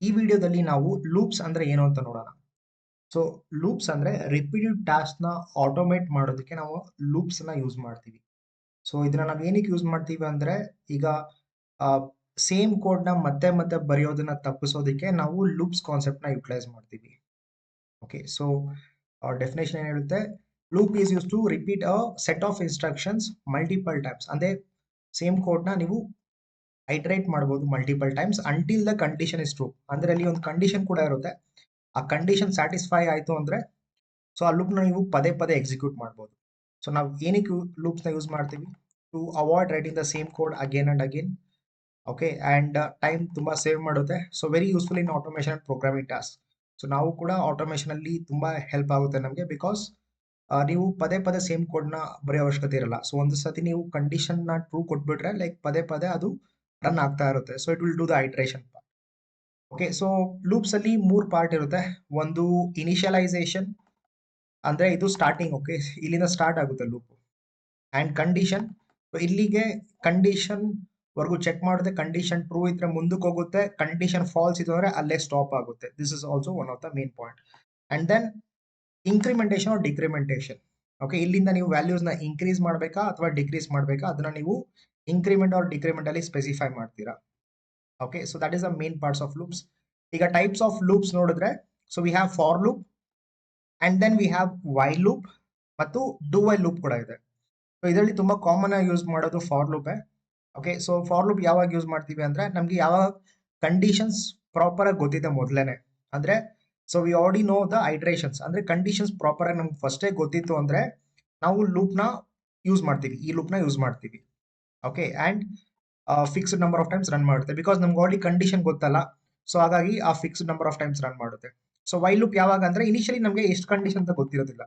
ಈ ವಿಡಿಯೋದಲ್ಲಿ ನಾವು ಲೂಪ್ಸ್ ಅಂದ್ರೆ ಏನು ಅಂತ ನೋಡೋಣ. ಸೊ ಲೂಪ್ಸ್ ಅಂದ್ರೆ ರಿಪೀಟೆಡ್ ಟಾಸ್ಕ್ ನ ಆಟೋಮೇಟ್ ಮಾಡೋದಕ್ಕೆ ನಾವು ಲೂಪ್ಸ್ ನ ಯೂಸ್ ಮಾಡ್ತೀವಿ. ಸೊ ಇದನ್ನ ನಾವು ಏನಕ್ಕೆ ಯೂಸ್ ಮಾಡ್ತೀವಿ ಅಂದ್ರೆ ಈಗ ಸೇಮ್ ಕೋಡ್ ನ ಮತ್ತೆ ಮತ್ತೆ ಬರೆಯೋದನ್ನ ತಪ್ಪಿಸೋದಕ್ಕೆ ನಾವು ಲೂಪ್ಸ್ ಕಾನ್ಸೆಪ್ಟ್ ನ ಯುಟಿಲೈಸ್ ಮಾಡ್ತೀವಿ. ಓಕೆ, ಸೊ ಡೆಫಿನೇಷನ್ ಏನ್ ಹೇಳುತ್ತೆ, loop is use to repeat a set of instructions multiple times. ಅಂದ್ರೆ ಸೇಮ್ ಕೋಡ್ ನ ನೀವು ಐಟ್ರೇಟ್ ಮಾಡಬಹುದು multiple times until the condition is true. ಅಂದ್ರೆ ಅಲ್ಲಿ ಒಂದು ಕಂಡೀಷನ್ ಕೂಡ ಇರುತ್ತೆ. ಆ ಕಂಡೀಷನ್ ಸ್ಯಾಟಿಸ್ಫೈ ಆಯ್ತು ಅಂದ್ರೆ ಸೊ ಆ ಲೂಪ್ ನ ನೀವು ಪದೇ ಪದೇ ಎಕ್ಸಿಕ್ಯೂಟ್ ಮಾಡಬಹುದು. ಸೊ ನಾವು ಏನಕ್ಕೆ ಲೂಪ್ಸ್ ನ ಯೂಸ್ ಮಾಡ್ತೀವಿ? To avoid writing the same code again and again. Okay, and time ತುಂಬಾ ಸೇವ್ ಮಾಡುತ್ತೆ. So very useful in automation and programming task. So ನಾವು ಕೂಡ ಆಟೋಮೇಷನ್ ಅಲ್ಲಿ ತುಂಬಾ ಹೆಲ್ಪ್ ಆಗುತ್ತೆ ನಮಗೆ, ಬಿಕಾಸ್ ನೀವು ಪದೇ ಪದೇ ಸೇಮ್ ಕೋಡ್ ನ ಬರೆಯೋ ಅವಶ್ಯಕತೆ ಇರಲ್ಲ. ಸೊ ಒಂದು ಸತಿ ನೀವು ಕಂಡೀಷನ್ ನ ಟ್ರೂ ಕೊಟ್ಬಿಟ್ರೆ ಲೈಕ್ ಪದೇ ಪದೇ ಅದು ರನ್ ಆಗ್ತಾ ಇರುತ್ತೆ. So it will do the iteration part. Okay, so loops ಅಲ್ಲಿ 3 ಪಾರ್ಟ್ ಇರುತ್ತೆ. ಒಂದು ಇನಿಷಿಯಲೈಸೇಷನ್, ಅಂದ್ರೆ ಇದು ಸ್ಟಾರ್ಟಿಂಗ್. ಓಕೆ, ಇಲ್ಲಿಂದ ಸ್ಟಾರ್ಟ್ ಆಗುತ್ತೆ ಲೂಪ್. ಅಂಡ್ ಕಂಡೀಷನ್, ಇಲ್ಲಿಗೆ ಕಂಡೀಷನ್ ವರ್ಗು ಚೆಕ್ ಮಾಡುತ್ತೆ. ಕಂಡೀಷನ್ ಟ್ರೂ ಇದ್ರೆ ಮುಂದಕ್ಕೆ ಹೋಗುತ್ತೆ, ಕಂಡೀಷನ್ ಫಾಲ್ಸ್ ಇತ್ತು ಅಂದ್ರೆ ಅಲ್ಲೇ ಸ್ಟಾಪ್ ಆಗುತ್ತೆ. This is also one of the main point. And then incrementation or decrementation. Okay, ಇಲ್ಲಿಂದ ನೀವು ವ್ಯಾಲ್ಯೂಸ್ ನ ಇನ್ಕ್ರೀಸ್ ಮಾಡಬೇಕಾ ಅಥವಾ ಡಿಕ್ರೀಸ್ ಮಾಡಬೇಕಾ ಅದನ್ನ ನೀವು ಇನ್ಕ್ರಿಮೆಂಟ್ ಆರ್ ಡಿಕ್ರಿಮೆಂಟ್ ಅಲ್ಲಿ ಸ್ಪೆಸಿಫೈ ಮಾಡ್ತೀರಾ. Okay, so that is the main parts of loops. ಈಗ ಟೈಪ್ಸ್ ಆಫ್ ಲೂಪ್ಸ್ ನೋಡಿದ್ರೆ, so we have for loop and then we have while loop ಮತ್ತು ಡೂ ವೈಲ್ ಲೂಪ್ ಕೂಡ ಇದೆ. ಸೊ ಇದರಲ್ಲಿ ತುಂಬಾ common ಆಗಿ ಯೂಸ್ ಮಾಡೋದು for loop. Okay, so for loop ಯಾವಾಗ ಯೂಸ್ ಮಾಡ್ತೀವಿ ಅಂದ್ರೆ ನಮ್ಗೆ ಯಾವಾಗ ಕಂಡೀಷನ್ಸ್ ಪ್ರಾಪರ್ ಆಗಿ ಗೊತ್ತಿದೆ ಮೊದಲೇನೆ, ಅಂದ್ರೆ so we already know the iterations. ಅಂದ್ರೆ ಕಂಡೀಷನ್ಸ್ ಪ್ರಾಪರ್ ಆಗಿ ನಮ್ಗೆ ಫಸ್ಟೇ ಗೊತ್ತಿತ್ತು ಅಂದ್ರೆ ನಾವು ಲೂಪ್ ನ ಯೂಸ್ ಮಾಡ್ತೀವಿ, ಈ ಲೂಪ್ ನ ಯೂಸ್ ಮಾಡ್ತೀವಿ. Okay, and fixed number of times run ಮಾಡುತ್ತೆ, ಬಿಕಾಸ್ ನಮ್ಗೆ ಆಲ್ರೆಡಿ ಕಂಡೀಷನ್ ಗೊತ್ತಲ್ಲ. ಸೊ ಹಾಗಾಗಿ ಆ fixed number of times run ಮಾಡುತ್ತೆ. ಸೊ ವೈಲ್ ಲೂಪ್ ಯಾವಾಗ ಅಂದ್ರೆ ಇನಿಷಿಯಲಿ ನಮಗೆ ಎಷ್ಟು ಕಂಡೀಷನ್ ಅಂತ ಗೊತ್ತಿರೋದಿಲ್ಲ.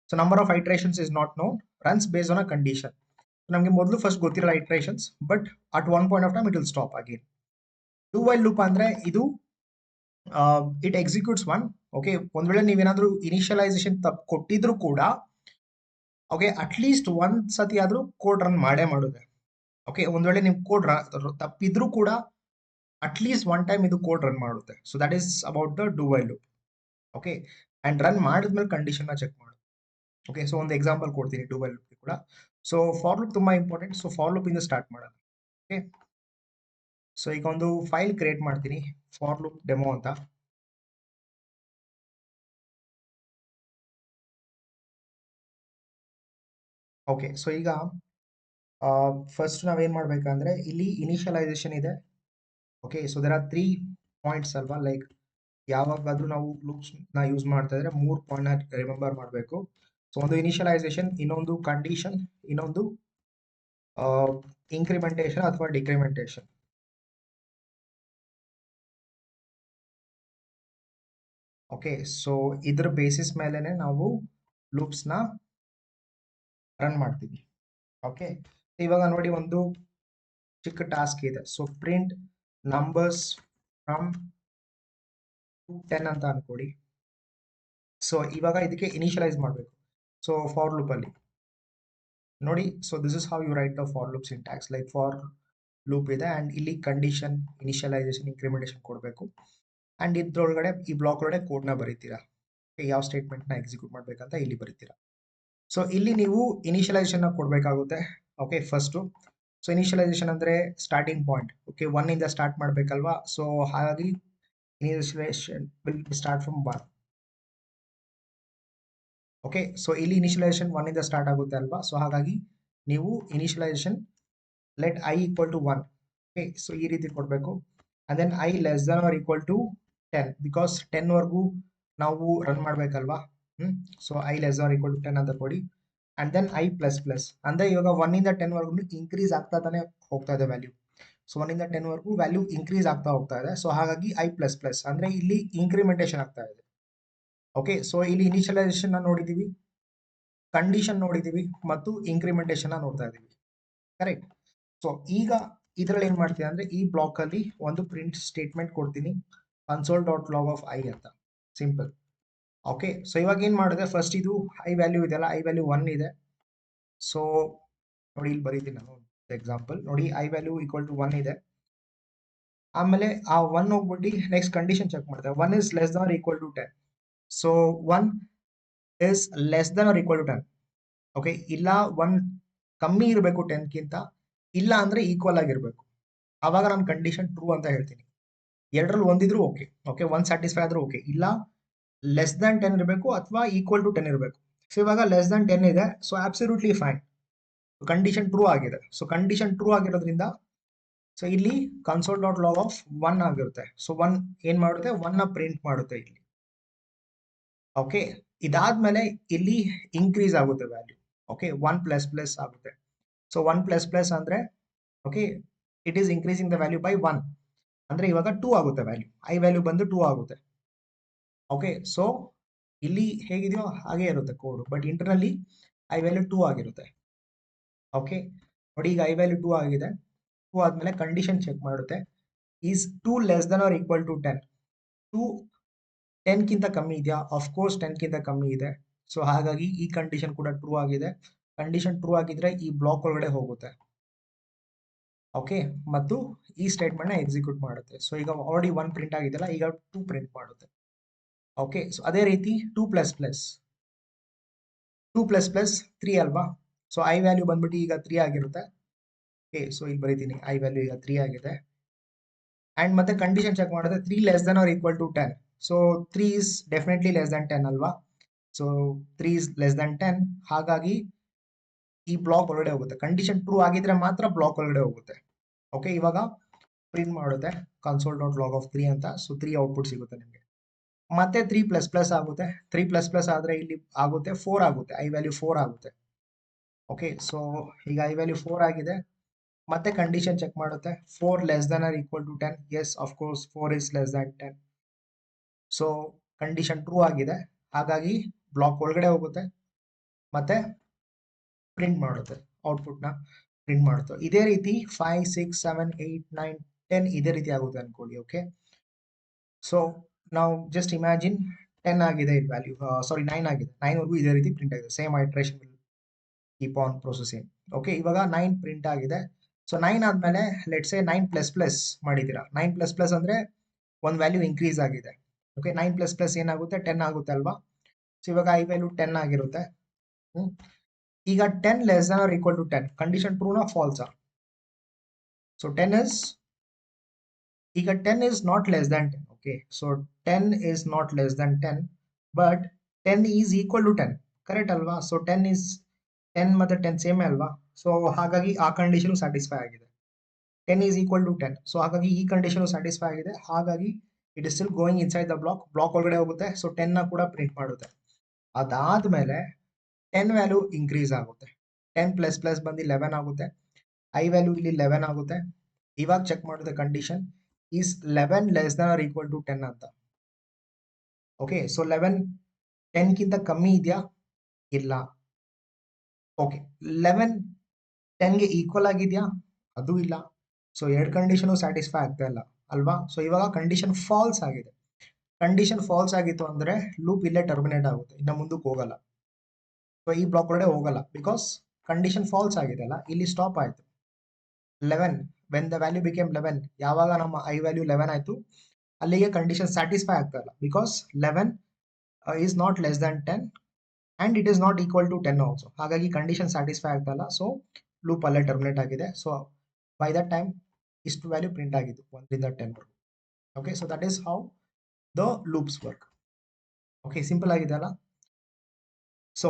So number of iterations is not non, runs based on a condition. ನಮಗೆ ಮೊದಲು ಫಸ್ಟ್ ಗೊತ್ತಿರಲ್ಲ iterations, but at one point of time it will stop again. Do while loop ಅಂದ್ರೆ ಇದು ಇಟ್ ಎಕ್ಸಿಕ್ಯೂಟ್ಸ್ ಒನ್. ಓಕೆ, ಒಂದ್ ವೇಳೆ ನೀವೇನಾದ್ರೂ initialisation ತಪ್ಪು ಕೊಟ್ಟಿದ್ರು ಕೂಡ ಓಕೆ ಅಟ್ಲೀಸ್ಟ್ ಒಂದ್ ಸತಿ ಆದ್ರೂ ಕೋಡ್ ರನ್ ಮಾಡೇ ಮಾಡುತ್ತೆ. ಓಕೆ, ಒಂದ್ ವೇಳೆ ನಿಮ್ ಕೋಡ್ ತಪ್ಪಿದ್ರು ಕೂಡ ಅಟ್ಲೀಸ್ಟ್ ಒನ್ ಟೈಮ್ ಇದು ಕೋಡ್ ರನ್ ಮಾಡುತ್ತೆ. So that is about the do while loop. Okay, and run ಮಾಡಿದ್ಮೇಲೆ ಕಂಡೀಷನ್ ನ ಚೆಕ್ ಮಾಡು. ಓಕೆ, ಸೊ ಒಂದು ಎಕ್ಸಾಂಪಲ್ ಕೊಡ್ತೀನಿ ಡೂ ವೈಲ್ ಲೂಪ್ ಕೂಡ. ಸೊ ಫಾರ್ ಲೂಪ್ ತುಂಬಾ ಇಂಪಾರ್ಟೆಂಟ್. ಸೊ ಫಾರ್ ಲೂಪ್ ಇಂದ ಸ್ಟಾರ್ಟ್ ಮಾಡೋಣ. ಓಕೆ, ಸೊ ಈಗ ಒಂದು ಫೈಲ್ ಕ್ರಿಯೇಟ್ ಮಾಡ್ತೀನಿ, ಫಾರ್ ಲೂಪ್ ಡೆಮೋ ಅಂತ. ಓಕೆ, ಸೊ ಈಗ ಫಸ್ಟ್ ನಾವೇನ್ ಮಾಡ್ಬೇಕಂದ್ರೆ ಇಲ್ಲಿ ಇನಿಷಿಯಲೈಸೇಷನ್ ಇದೆ. Okay, so there are 3 points ಅಲ್ವಾ, ಲೈಕ್ ಯಾವಾಗಾದ್ರೂ ನಾವು ಲೂಪ್ಸ್ ನ ಯೂಸ್ ಮಾಡ್ತಾ ಇದ್ರೆ 3 ಪಾಯಿಂಟ್ ರಿಮೆಂಬರ್ ಮಾಡಬೇಕು. ಸೊ ಒಂದು ಇನಿಷಿಯಲೈಸೇಷನ್, ಇನ್ನೊಂದು ಕಂಡೀಷನ್, ಇನ್ನೊಂದು ಇನ್ಕ್ರಿಮೆಂಟೇಷನ್ ಅಥವಾ ಡಿಕ್ರಿಮೆಂಟೇಷನ್. ಓಕೆ, ಸೊ ಇದ್ರ ಬೇಸಿಸ್ ಮೇಲೆನೆ ನಾವು ಲೂಪ್ಸ್ ನ ರನ್ ಮಾಡ್ತೀವಿ. ಓಕೆ, ಇವಾಗ ನೋಡಿ ಒಂದು ಚಿಕ್ಕ ಟಾಸ್ಕ್ ಇದೆ. ಸೊ ಪ್ರಿಂಟ್ ನಂಬರ್ಸ್ ಫ್ರಮ್ 10 ಅಂತ ಅನ್ಕೊಡಿ. ಸೊ ಇವಾಗ ಇದಕ್ಕೆ ಇನಿಷಿಯಲೈಸ್ ಮಾಡಬೇಕು. ಸೊ ಫಾರ್ ಲೂಪ್ ಅಲ್ಲಿ ನೋಡಿ, so this is how you write the for loop syntax. Like for loop ಇದೆ ಅಂಡ್ ಇಲ್ಲಿ ಕಂಡೀಷನ್, ಇನಿಷಿಯಲೈಸೇಷನ್, ಇನ್ಕ್ರಿಮೆಂಟೇಷನ್ ಕೊಡಬೇಕು. ಅಂಡ್ ಇದ್ರೊಳಗಡೆ ಈ ಬ್ಲಾಕ್ ಒಳಗಡೆ ಕೋಡ್ ನ ಬರೀತೀರಾ. ಯಾವ ಸ್ಟೇಟ್ಮೆಂಟ್ ನ ಎಕ್ಸಿಕ್ಯೂಟ್ ಮಾಡ್ಬೇಕಂತ ಇಲ್ಲಿ ಬರೀತೀರಾ. ಸೊ ಇಲ್ಲಿ ನೀವು ಇನಿಷಿಯಲೈಸೇಷನ್ ಕೊಡ್ಬೇಕಾಗುತ್ತೆ. ಓಕೆ, ಫಸ್ಟ್ ಸೊ ಇನಿಷಿಯಲೈಸೇಷನ್ ಅಂದ್ರೆ ಸ್ಟಾರ್ಟಿಂಗ್ ಪಾಯಿಂಟ್. ಓಕೆ, 1 ಇಂದ ಸ್ಟಾರ್ಟ್ ಮಾಡ್ಬೇಕಲ್ವಾ. ಸೊ ಹಾಗಾಗಿ initialization will start from 1. Okay, so ಇಲ್ಲಿ ಇನಿಷಿಯಲೈಸೇಷನ್ 1 ಇಂದ ಸ್ಟಾರ್ಟ್ ಆಗುತ್ತೆ ಅಲ್ವಾ. ಸೊ ಹಾಗಾಗಿ ನೀವು initialization let I equal to 1. Okay, so ಈ ರೀತಿ ಕೊಡಬೇಕು. And then I less than or equal to 10, because 10 ವರ್ಗೂ ನಾವು ರನ್ ಮಾಡ್ಬೇಕಲ್ವಾ. So I less or equal to 10 ಅಂತ ಕೊಡಿ. And then I plus plus, ಅಂದ್ರೆ ಇವಾಗ 1 ಇಂದ 10 ವರ್ಗು ಇನ್ಕ್ರೀಸ್ ಆಗ್ತಾ ತಾನೆ ಹೋಗ್ತಾ ಇದೆ ವ್ಯಾಲ್ಯೂ. ಸೊ 1 ಇಂದ 10 ವರ್ಗು ವ್ಯಾಲ್ಯೂ ಇನ್ಕ್ರೀಸ್ ಆಗ್ತಾ ಹೋಗ್ತಾ ಇದೆ. ಸೊ ಹಾಗಾಗಿ ಐ ಪ್ಲಸ್ ಪ್ಲಸ್ ಅಂದ್ರೆ ಇಲ್ಲಿ ಇನ್ಕ್ರಿಮೆಂಟೇಷನ್ ಆಗ್ತಾ ಇದೆ. ಓಕೆ, ಸೊ ಇಲ್ಲಿ ಇನಿಷಿಯಲೈಸೇಷನ್ ನೋಡಿದೀವಿ, ಕಂಡೀಷನ್ ನೋಡಿದೀವಿ ಮತ್ತು ಇನ್ಕ್ರಿಮೆಂಟೇಷನ್ ನೋಡ್ತಾ ಇದೀವಿ. ಕರೆಕ್ಟ್. ಸೊ ಈಗ ಇದ್ರಲ್ಲಿ ಏನ್ ಮಾಡ್ತೀನಿ ಅಂದ್ರೆ ಈ ಬ್ಲಾಕ್ ಅಲ್ಲಿ ಒಂದು ಪ್ರಿಂಟ್ ಸ್ಟೇಟ್ಮೆಂಟ್ ಕೊಡ್ತೀನಿ, console dot log of I ಅಂತ. ಸಿಂಪಲ್. ಓಕೆ, ಸೊ ಇವಾಗ ಏನ್ ಮಾಡಿದೆ, ಫಸ್ಟ್ ಇದು ಐ ವ್ಯಾಲ್ಯೂ ಇದೆಯಲ್ಲ, ಐ ವ್ಯಾಲ್ಯೂ 1 ಇದೆ. ಸೊ ನೋಡಿ ಇಲ್ಲಿ ಬರೀತೀನಿ ನಾನು ಎಕ್ಸಾಂಪಲ್. ನೋಡಿ ಐ ವ್ಯಾಲ್ಯೂ ಈಕ್ವಲ್ ಟು 1 ಇದೆ. ಆಮೇಲೆ ಆ 1 ಹೋಗ್ಬಿಟ್ಟು ನೆಕ್ಸ್ಟ್ ಕಂಡೀಷನ್ ಚೆಕ್ ಮಾಡ್ತೇವೆ. 1 is less than or equal to 10. So 1 is less than or equal to 10. Okay, ಇಲ್ಲ 1 ಕಮ್ಮಿ ಇರಬೇಕು 10ಗಿಂತ, ಇಲ್ಲ ಅಂದ್ರೆ ಈಕ್ವಲ್ ಆಗಿರ್ಬೇಕು. ಆವಾಗ ನಾನು ಕಂಡೀಷನ್ ಟ್ರೂ ಅಂತ ಹೇಳ್ತೀನಿ. ಎರಡರಲ್ಲಿ ಒಂದಿದ್ರು ಓಕೆ. ಓಕೆ, 1 ಸ್ಯಾಟಿಸ್ಫೈ ಆದ್ರೂ ಓಕೆ, ಇಲ್ಲ ಲೆಸ್ ದನ್ 10 ಇರಬೇಕು ಅಥವಾ ಈಕ್ವಲ್ ಟು 10 ಇರಬೇಕು. ಸೊ ಇವಾಗ ಲೆಸ್ ದನ್ 10 ಇದೆ, so absolutely fine, condition true ಆಗಿದೆ. ಸೊ ಕಂಡೀಷನ್ ಟ್ರೂ ಆಗಿರೋದ್ರಿಂದ ಸೊ ಇಲ್ಲಿ ಕನ್ಸೋಲ್ ಡಾಟ್ ಲಾಗ್ ಆಫ್ 1 ಆಗಿರುತ್ತೆ. ಸೊ 1 ಏನ್ ಮಾಡುತ್ತೆ, 1 ನ ಪ್ರಿಂಟ್ ಮಾಡುತ್ತೆ ಇಲ್ಲಿ. ಓಕೆ, ಇದಾದ್ಮೇಲೆ ಇಲ್ಲಿ ಇನ್ಕ್ರೀಸ್ ಆಗುತ್ತೆ ವ್ಯಾಲ್ಯೂ. ಓಕೆ, 1 ಪ್ಲಸ್ ಪ್ಲಸ್ ಆಗುತ್ತೆ. ಸೊ 1 ಪ್ಲಸ್ ಪ್ಲಸ್ ಅಂದ್ರೆ okay, it is increasing the value by 1. ಅಂದ್ರೆ ಇವಾಗ 2 ಆಗುತ್ತೆ ವ್ಯಾಲ್ಯೂ, ಐ ವ್ಯಾಲ್ಯೂ ಬಂದು 2 ಆಗುತ್ತೆ. ಓಕೆ, ಸೊ ಇಲ್ಲಿ ಹೇಗಿದೆಯೋ ಹಾಗೆ ಇರುತ್ತೆ ಕೋಡ್, ಬಟ್ ಇಂಟರ್ನಲ್ಲಿ ಐ ವ್ಯಾಲ್ಯೂ 2 ಆಗಿರುತ್ತೆ. ಓಕೆ, ನೋಡಿ ಈಗ ಐ ವ್ಯಾಲ್ಯೂ 2 ಆಗಿದೆ. 2 ಆದ್ಮೇಲೆ ಕಂಡೀಷನ್ ಚೆಕ್ ಮಾಡುತ್ತೆ, is 2 less than or equal to 10. 2 10ಗಿಂತ ಕಮ್ಮಿ ಇದೆಯಾ? ಆಫ್ ಕೋರ್ಸ್ 10ಗಿಂತ ಕಮ್ಮಿ ಇದೆ. ಸೊ ಹಾಗಾಗಿ ಈ ಕಂಡೀಷನ್ ಕೂಡ ಟ್ರೂ ಆಗಿದೆ. ಕಂಡೀಷನ್ ಟ್ರೂ ಆಗಿದ್ರೆ ಈ ಬ್ಲಾಕ್ ಒಳಗಡೆ ಹೋಗುತ್ತೆ. ಓಕೆ, ಮತ್ತು ಈ ಸ್ಟೇಟ್ಮೆಂಟ್ ನ ಎಕ್ಸಿಕ್ಯೂಟ್ ಮಾಡುತ್ತೆ. ಸೊ ಈಗ ಆಲ್ರೆಡಿ 1 ಪ್ರಿಂಟ್ ಆಗಿದೆಯಲ್ಲ, ಈಗ 2 ಪ್ರಿಂಟ್ ಮಾಡುತ್ತೆ. ಓಕೆ, ಸೊ ಅದೇ ರೀತಿ 2 ಪ್ಲಸ್ ಪ್ಲಸ್ 3 ಅಲ್ವಾ? ಸೊ ಐ ವ್ಯಾಲ್ಯೂ ಬಂದ್ಬಿಟ್ಟು ಈಗ 3 ಆಗಿರುತ್ತೆ. ಓಕೆ, ಸೊ ಇಲ್ಲಿ ಬರೀತೀನಿ, ಐ ವ್ಯಾಲ್ಯೂ ಈಗ 3 ಆಗಿದೆ. ಅಂಡ್ ಮತ್ತೆ ಕಂಡೀಷನ್ ಚೆಕ್ ಮಾಡಿದ್ರೆ 3 less than or equal to 10. So 3 is definitely less than 10 ಅಲ್ವಾ? ಸೊ 3 ಇಸ್ ಲೆಸ್ ದನ್ 10, ಹಾಗಾಗಿ ಈ ಬ್ಲಾಕ್ ಒಳಗಡೆ ಹೋಗುತ್ತೆ. ಕಂಡೀಷನ್ ಟ್ರೂ ಆಗಿದ್ರೆ ಮಾತ್ರ ಬ್ಲಾಕ್ ಒಳಗಡೆ ಹೋಗುತ್ತೆ. ಓಕೆ, ಇವಾಗ ಪ್ರಿಂಟ್ ಮಾಡುತ್ತೆ ಕನ್ಸೋಲ್ ಡಾಟ್ ಲಾಗ್ ಆಫ್ 3 ಅಂತ. ಸೊ 3 ಔಟ್ಪುಟ್ ಸಿಗುತ್ತೆ ನಿಮಗೆ. ಮತ್ತೆ 3 ಪ್ಲಸ್ ಪ್ಲಸ್ ಆಗುತ್ತೆ. 3 ಪ್ಲಸ್ ಪ್ಲಸ್ ಆದ್ರೆ ಇಲ್ಲಿ ಆಗುತ್ತೆ 4 ಆಗುತ್ತೆ, ಐ ವ್ಯಾಲ್ಯೂ 4 ಆಗುತ್ತೆ. ಓಕೆ, ಸೊ ಈಗ ಐ ವ್ಯಾಲ್ಯೂ 4 ಆಗಿದೆ. ಮತ್ತೆ ಕಂಡೀಷನ್ ಚೆಕ್ ಮಾಡುತ್ತೆ, 4 less than or equal to 10. Yes, of course 4 is less than 10. So condition true ಆಗಿದೆ, ಹಾಗಾಗಿ ಬ್ಲಾಕ್ ಒಳಗಡೆ ಹೋಗುತ್ತೆ ಮತ್ತೆ ಪ್ರಿಂಟ್ ಮಾಡುತ್ತೆ, ಔಟ್ಪುಟ್ ನ ಪ್ರಿಂಟ್ ಮಾಡುತ್ತೆ. ಇದೇ ರೀತಿ 5 6 7 8 9 10 ಇದೇ ರೀತಿ ಆಗುತ್ತೆ ಅನ್ಕೊಳ್ಳಿ. ಓಕೆ, ಸೊ ನಾವು ಜಸ್ಟ್ ಇಮ್ಯಾಜಿನ್ 10 ಆಗಿದೆ ಇಲ್ಲಿ ವ್ಯಾಲ್ಯೂ, ಸಾರಿ 9 ಆಗಿದೆ. 9 ವರೆಗೂ ಇದೇ ರೀತಿ ಪ್ರಿಂಟ್ ಆಗಿದೆ. Same iteration will keep on processing. Okay, ಇವಾಗ 9 ಪ್ರಿಂಟ್ ಆಗಿದೆ. ಸೊ 9 ಆದ್ಮೇಲೆ ಲೆಟ್ಸ್ ಸೇ 9 ಪ್ಲಸ್ ಪ್ಲಸ್ ಮಾಡಿದ್ದೀರಾ. 9 ಪ್ಲಸ್ ಪ್ಲಸ್ ಅಂದ್ರೆ ಒಂದು ವ್ಯಾಲ್ಯೂ ಇನ್ಕ್ರೀಸ್ ಆಗಿದೆ. ಓಕೆ, 9 ಪ್ಲಸ್ ಪ್ಲಸ್ ಏನಾಗುತ್ತೆ, 10 ಆಗುತ್ತೆ ಅಲ್ವಾ? ಸೊ ಇವಾಗ ಐ ವ್ಯಾಲ್ಯೂ 10 ಆಗಿರುತ್ತೆ. ಈಗ 10 less than or equal to 10, condition ಟ್ರೂನಾ ಫಾಲ್ಸಾ? ಸೊ 10 ಇಸ್, ಈಗ 10 is not less than 10. Okay, so 10 is not less than 10, but 10 is equal to 10. Correct ಅಲ್ವಾ? ಸೊ 10 is 10 ಮತ್ತೆ 10 ಸೇಮ್ ಅಲ್ವಾ? ಸೊ ಹಾಗಾಗಿ ಆ ಕಂಡೀಷನ್ ಸ್ಯಾಟಿಸ್ಫೈ ಆಗಿದೆ. 10 is equal to 10. ಸೊ ಹಾಗಾಗಿ ಈ ಕಂಡೀಷನ್ ಸ್ಯಾಟಿಸ್ಫೈ ಆಗಿದೆ, ಹಾಗಾಗಿ it is still going inside the block ಒಳಗಡೆ ಹೋಗುತ್ತೆ. ಸೊ 10 ನ ಕೂಡ ಪ್ರಿಂಟ್ ಮಾಡುತ್ತೆ. ಅದಾದ್ಮೇಲೆ 10 ವ್ಯಾಲ್ಯೂ ಇನ್ಕ್ರೀಸ್ ಆಗುತ್ತೆ. 10 ಪ್ಲಸ್ ಪ್ಲಸ್ ಬಂದು 11 ಆಗುತ್ತೆ. ಐ ವ್ಯಾಲ್ಯೂ ಇಲ್ಲಿ 11 ಆಗುತ್ತೆ. ಇವಾಗ ಚೆಕ್ ಮಾಡುತ್ತೆ condition is 11 less than or equal to 10 ಅಂತ. ಓಕೆ, ಸೊ 11 10ಗಿಂತ ಕಮ್ಮಿ ಇದೆಯಾ? ಇಲ್ಲ. ಓಕೆ, 11 10ಗೆ ಈಕ್ವಲ್ ಆಗಿದೆಯಾ? ಅದು ಇಲ್ಲ. ಸೊ ಎರಡು ಕಂಡೀಷನ್ ಸ್ಯಾಟಿಸ್ಫೈ ಆಗ್ತಾ ಇಲ್ಲ ಅಲ್ವಾ? ಸೊ ಇವಾಗ ಕಂಡೀಷನ್ ಫಾಲ್ಸ್ ಆಗಿದೆ. ಕಂಡೀಷನ್ ಫಾಲ್ಸ್ ಆಗಿತ್ತು ಅಂದ್ರೆ ಲೂಪ್ ಇಲ್ಲೇ ಟರ್ಮಿನೇಟ್ ಆಗುತ್ತೆ, ಇನ್ನು ಮುಂದಕ್ಕೆ ಹೋಗಲ್ಲ. ಸೊ ಈ ಬ್ಲಾಕ್ ಒಳಗಡೆ ಹೋಗಲ್ಲ, ಬಿಕಾಸ್ ಕಂಡೀಷನ್ ಫಾಲ್ಸ್ ಆಗಿದೆ ಅಲ್ಲ, ಇಲ್ಲಿ ಸ್ಟಾಪ್ ಆಯ್ತು. 11 ವೆನ್ ದ ವ್ಯಾಲ್ಯೂ ಬಿಕೇಮ್ 11, ಯಾವಾಗ ನಮ್ಮ ಐ ವ್ಯಾಲ್ಯೂ 11 ಆಯ್ತು ಅಲ್ಲಿಗೆ ಕಂಡೀಷನ್ ಸ್ಯಾಟಿಸ್ಫೈ ಆಗ್ತಾ ಇಲ್ಲ, because 11 is not less than 10 and it is not equal to 10 also. ಹಾಗಾಗಿ ಕಂಡೀಷನ್ ಸ್ಯಾಟಿಸ್ಫೈ ಆಗ್ತಾ ಇಲ್ಲ. ಸೊ ಲೂಪ್ ಅಲ್ಲೇ ಟರ್ಮಿನೇಟ್ ಆಗಿದೆ. ಸೊ ಬೈ ದಟ್ ಟೈಮ್ ಇಷ್ಟು ವ್ಯಾಲ್ಯೂ ಪ್ರಿಂಟ್ ಆಗಿದ್ದು 1 ರಿಂದ 10 ವರೆಗೂ. Okay, so that is how the loops work. Okay, simple ಆಗಿದೆ ಅಲ್ಲ? ಸೊ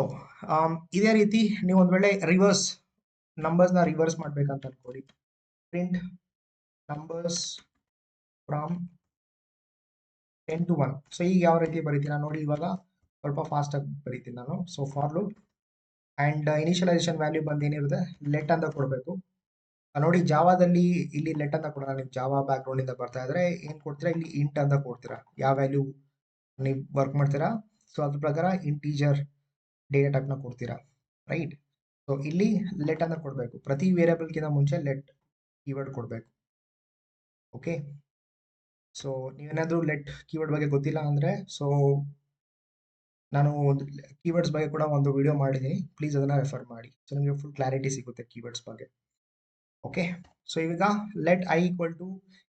ಇದೇ ರೀತಿ ನೀವು ಒಂದ್ ವೇಳೆ ರಿವರ್ಸ್ ನಂಬರ್ಸ್ನ ರಿವರ್ಸ್ ಮಾಡ್ಬೇಕಂತ ಅನ್ಕೊಳ್ಳಿ, print numbers from 10 to 1. So ಈಗ ಯಾವ ರೀತಿ ಬರೀತೀನಿ ನೋಡಿ, ಇವಾಗ ಸ್ವಲ್ಪ ಫಾಸ್ಟ್ ಆಗಿ ಬರೀತೀನಿ ನಾನು. So for loop and initialisation value ಬಂದು ಏನಿರುತ್ತೆ, ಲೆಟ್ ಅಂತ ಕೊಡಬೇಕು. ನೋಡಿ ಜಾವಾದಲ್ಲಿ ಇಲ್ಲಿ ಲೆಟ್ ಅಂತ ಕೊಡೋಣ. ನೀವು ಜಾವಾ ಬ್ಯಾಕ್ ಗ್ರೌಂಡ್ ಇಂದ ಬರ್ತಾ ಇದ್ರೆ ಏನ್ ಕೊಡ್ತೀರಾ, ಇಲ್ಲಿ ಇಂಟ್ ಅಂತ ಕೊಡ್ತೀರಾ, ಯಾವ ವ್ಯಾಲ್ಯೂ ನೀವು ವರ್ಕ್ ಮಾಡ್ತೀರಾ. ಸೊ ಅದ್ರ ಪ್ರಕಾರ ಇಂಟೀಜರ್ ಡೇಟಾ ಟೈಪ್ ನ ಕೊಡ್ತೀರಾ, ರೈಟ್? ಸೊ ಇಲ್ಲಿ ಲೆಟ್ ಅಂತ ಕೊಡಬೇಕು. ಪ್ರತಿ ವೇರಿಯಬಲ್ ಗಿಂತ ಮುಂಚೆ ಲೆಟ್ ಕೀವರ್ಡ್ ಕೊಡಬೇಕು. ಓಕೆ, ಸೊ ನೀವೇನಾದ್ರೂ ಲೆಟ್ ಕೀವರ್ಡ್ ಬಗ್ಗೆ ಗೊತ್ತಿಲ್ಲ ಅಂದ್ರೆ, ಸೊ ನಾನು ಒಂದು ಕೀವರ್ಡ್ಸ್ ಬಗ್ಗೆ ಕೂಡ ಒಂದು ವಿಡಿಯೋ ಮಾಡಿದ್ದೀನಿ, ಪ್ಲೀಸ್ ಅದನ್ನ ರೆಫರ್ ಮಾಡಿ. ಸೊ ನಿಮಗೆ ಫುಲ್ ಕ್ಲಾರಿಟಿ ಸಿಗುತ್ತೆ ಕೀವರ್ಡ್ಸ್ ಬಗ್ಗೆ. ಓಕೆ. ಸೊ ಈಗ ಲೆಟ್ ಐ ಈಕ್ವಲ್ ಟು,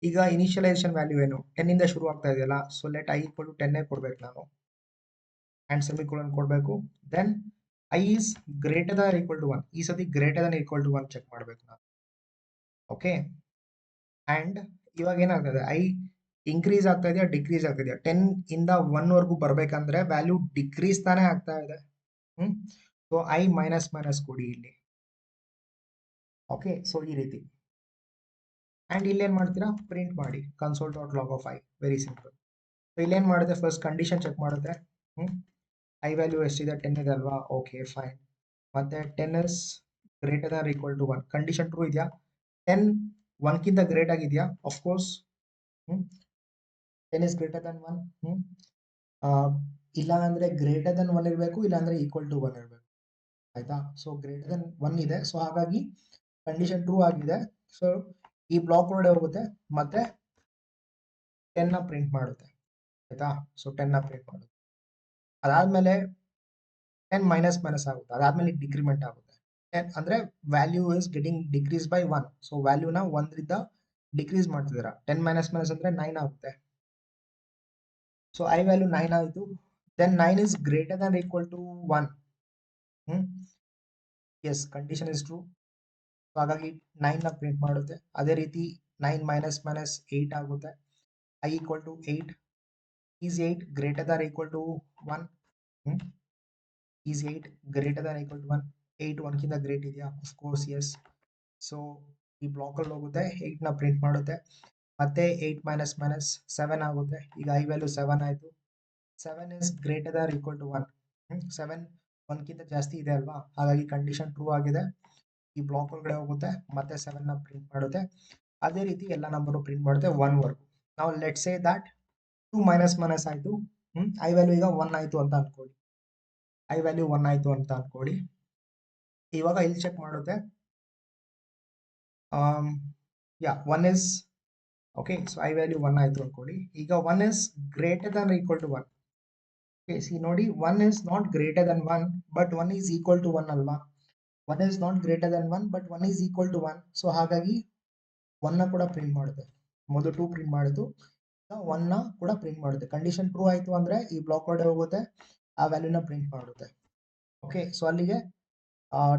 ಈಗ ಇನಿಷಿಯಲೈಸೇಷನ್ ವ್ಯಾಲ್ಯೂ ಏನು 10 ಇಂದ ಶುರು ಆಗ್ತಾ ಇದೆಯಲ್ಲ, so let I equal to 10 ಕೊಡ್ಬೇಕು ನಾನು, ಅಂಡ್ ಸೆಮಿಕೋಲನ್ ಕೊಡಬೇಕು. Then I is greater than equal to 1, ಈ ಸತಿ greater than equal to 1 check ಮಾಡಬೇಕು ನಾನು. ಓಕೆ, ಅಂಡ್ ಇವಾಗ ಏನಾಗ್ತದೆ, ಐ ಇನ್ಕ್ರೀಸ್ ಆಗ್ತಾ ಇದೆಯಾ ಡಿಕ್ರೀಸ್ ಆಗ್ತಾ ಇದೆಯಾ? 10 ಇಂದ 1 ವರ್ಗೂ ಬರ್ಬೇಕಂದ್ರೆ ವ್ಯಾಲ್ಯೂ ಡಿಕ್ರೀಸ್ ತಾನೇ ಆಗ್ತಾ ಇದೆ. ಸೊ ಐ ಮೈನಸ್ ಮೈನಸ್ ಕೊಡಿ ಇಲ್ಲಿ. ಓಕೆ, ಸೊ ಈ ರೀತಿ. ಅಂಡ್ ಇಲ್ಲೇನ್ ಮಾಡ್ತೀರಾ, ಪ್ರಿಂಟ್ ಮಾಡಿ console dot log of I, very simple. So ಇಲ್ಲೇನ್ ಮಾಡುತ್ತೆ, ಫಸ್ಟ್ ಕಂಡೀಷನ್ ಚೆಕ್ ಮಾಡುತ್ತೆ. ಐ ವ್ಯಾಲ್ಯೂ ಎಷ್ಟಿದೆ, 10 ಇದೆ ಅಲ್ವಾ? Okay fine. ಮತ್ತೆ 10 is greater than equal to 1, condition true ಇದೆಯಾ? 10 1ಕ್ಕಿಂತ ಗ್ರೇಟ್ ಆಗಿದೆಯಾ? Of course 10 is greater than 1. ಇಲ್ಲ ಅಂದ್ರೆ ಗ್ರೇಟರ್ ದನ್ 1 ಇರಬೇಕು, ಇಲ್ಲ ಅಂದ್ರೆ ಈಕ್ವಲ್ ಟು 1 ಇರಬೇಕು. ಆಯ್ತಾ? ಸೊ ಗ್ರೇಟರ್ ದನ್ 1 ಇದೆ, ಸೊ ಹಾಗಾಗಿ ಕಂಡೀಷನ್ ಟ್ರೂ ಆಗಿದೆ. ಸೊ ಈ ಬ್ಲಾಕ್ ಒಳಗಡೆ ಹೋಗುತ್ತೆ ಮತ್ತೆ 10 ನ ಪ್ರಿಂಟ್ ಮಾಡುತ್ತೆ. ಆಯ್ತಾ? ಸೊ 10 ನ ಪ್ರಿಂಟ್ ಮಾಡುತ್ತೆ. ಅದಾದ್ಮೇಲೆ 10 ಮೈನಸ್ ಮೈನಸ್ ಆಗುತ್ತೆ, ಅದಾದ್ಮೇಲೆ ಡಿಕ್ರಿಮೆಂಟ್ ಆಗುತ್ತೆ. ಅಂದ್ರೆ value is getting decrease by 1. So ವ್ಯಾಲ್ಯೂನ 1 ರಿಂದ ಡಿಕ್ರೀಸ್ ಮಾಡ್ತಿದ್ದೀರಾ. 10 ಮೈನಸ್ ಮೈನಸ್ ಅಂದ್ರೆ 9 ಆಗುತ್ತೆ. ಸೊ ಐ ವ್ಯಾಲ್ಯೂ 9 ಆಯಿತು. Then 9 is greater than equal to 1. Yes, condition is true. ಹಾಗಾಗಿ 9 ನ ಪ್ರಿಂಟ್ ಮಾಡುತ್ತೆ. ಅದೇ ರೀತಿ 9 ಮೈನಸ್ ಮೈನಸ್ 8 ಆಗುತ್ತೆ. I equal to 8. Is 8 greater than equal to 1? Is 8 greater than equal to 1? 8 1ಕ್ಕಿಂತ ಗ್ರೇಟ್ ಇದೆಯಾ? Of course yes. ಸೊ ಈ ಬ್ಲಾಕಲ್ಲಿ ಹೋಗುತ್ತೆ, 8 ನ ಪ್ರಿಂಟ್ ಮಾಡುತ್ತೆ. ಮತ್ತೆ 8 ಮೈನಸ್ ಮೈನಸ್ 7 ಆಗುತ್ತೆ. ಈಗ ಐ ವ್ಯಾಲ್ಯೂ 7 ಆಯಿತು. 7 is greater than equal to 1? 7 1ಕ್ಕಿಂತ ಜಾಸ್ತಿ ಇದೆ ಅಲ್ವಾ? ಹಾಗಾಗಿ ಕಂಡೀಷನ್ ಟ್ರೂ ಆಗಿದೆ. ಈ ಬ್ಲಾಕ್ ಒಳಗಡೆ ಹೋಗುತ್ತೆ ಮತ್ತೆ 7 ನ ಪ್ರಿಂಟ್ ಮಾಡುತ್ತೆ. ಅದೇ ರೀತಿ ಎಲ್ಲ ನಂಬರು ಪ್ರಿಂಟ್ ಮಾಡುತ್ತೆ 1 ವರ್ಗು. ನಾವು let say that 2 minus minus ಆಯಿತು. ಐ ವ್ಯಾಲ್ಯೂ ಈಗ 1 ಆಯಿತು ಅಂತ ಅನ್ಕೊಳ್ಳಿ. ಐ ವ್ಯಾಲ್ಯೂ 1 ಆಯಿತು ಅಂತ ಅನ್ಕೊಳ್ಳಿ. ಇವಾಗ ಇಲ್ಲಿ ಚೆಕ್ ಮಾಡುತ್ತೆ. Yeah 1 is okay. So I value 1 ಆಯಿತು ಅನ್ಕೊಳ್ಳಿ. ಈಗ 1 is greater than equal to 1. Okay, see ನೋಡಿ, 1 is not greater than 1, but 1 is equal to 1 ಅಲ್ವಾ? 1 is not greater than 1, but 1 is equal to 1. So ಹಾಗಾಗಿ 1 ನ ಕೂಡ print ಮಾಡುತ್ತೆ. ಮೊದಲು 2 ಪ್ರಿಂಟ್ ಮಾಡಿತು, 1 ನ ಕೂಡ ಪ್ರಿಂಟ್ ಮಾಡುತ್ತೆ. ಕಂಡೀಷನ್ ಟ್ರೂ ಆಯಿತು ಅಂದ್ರೆ ಈ ಬ್ಲಾಕ್ ಒಳಗಡೆ ಹೋಗುತ್ತೆ, ಆ ವ್ಯಾಲ್ಯೂನ ಪ್ರಿಂಟ್ ಮಾಡುತ್ತೆ. ಓಕೆ, ಸೊ ಅಲ್ಲಿಗೆ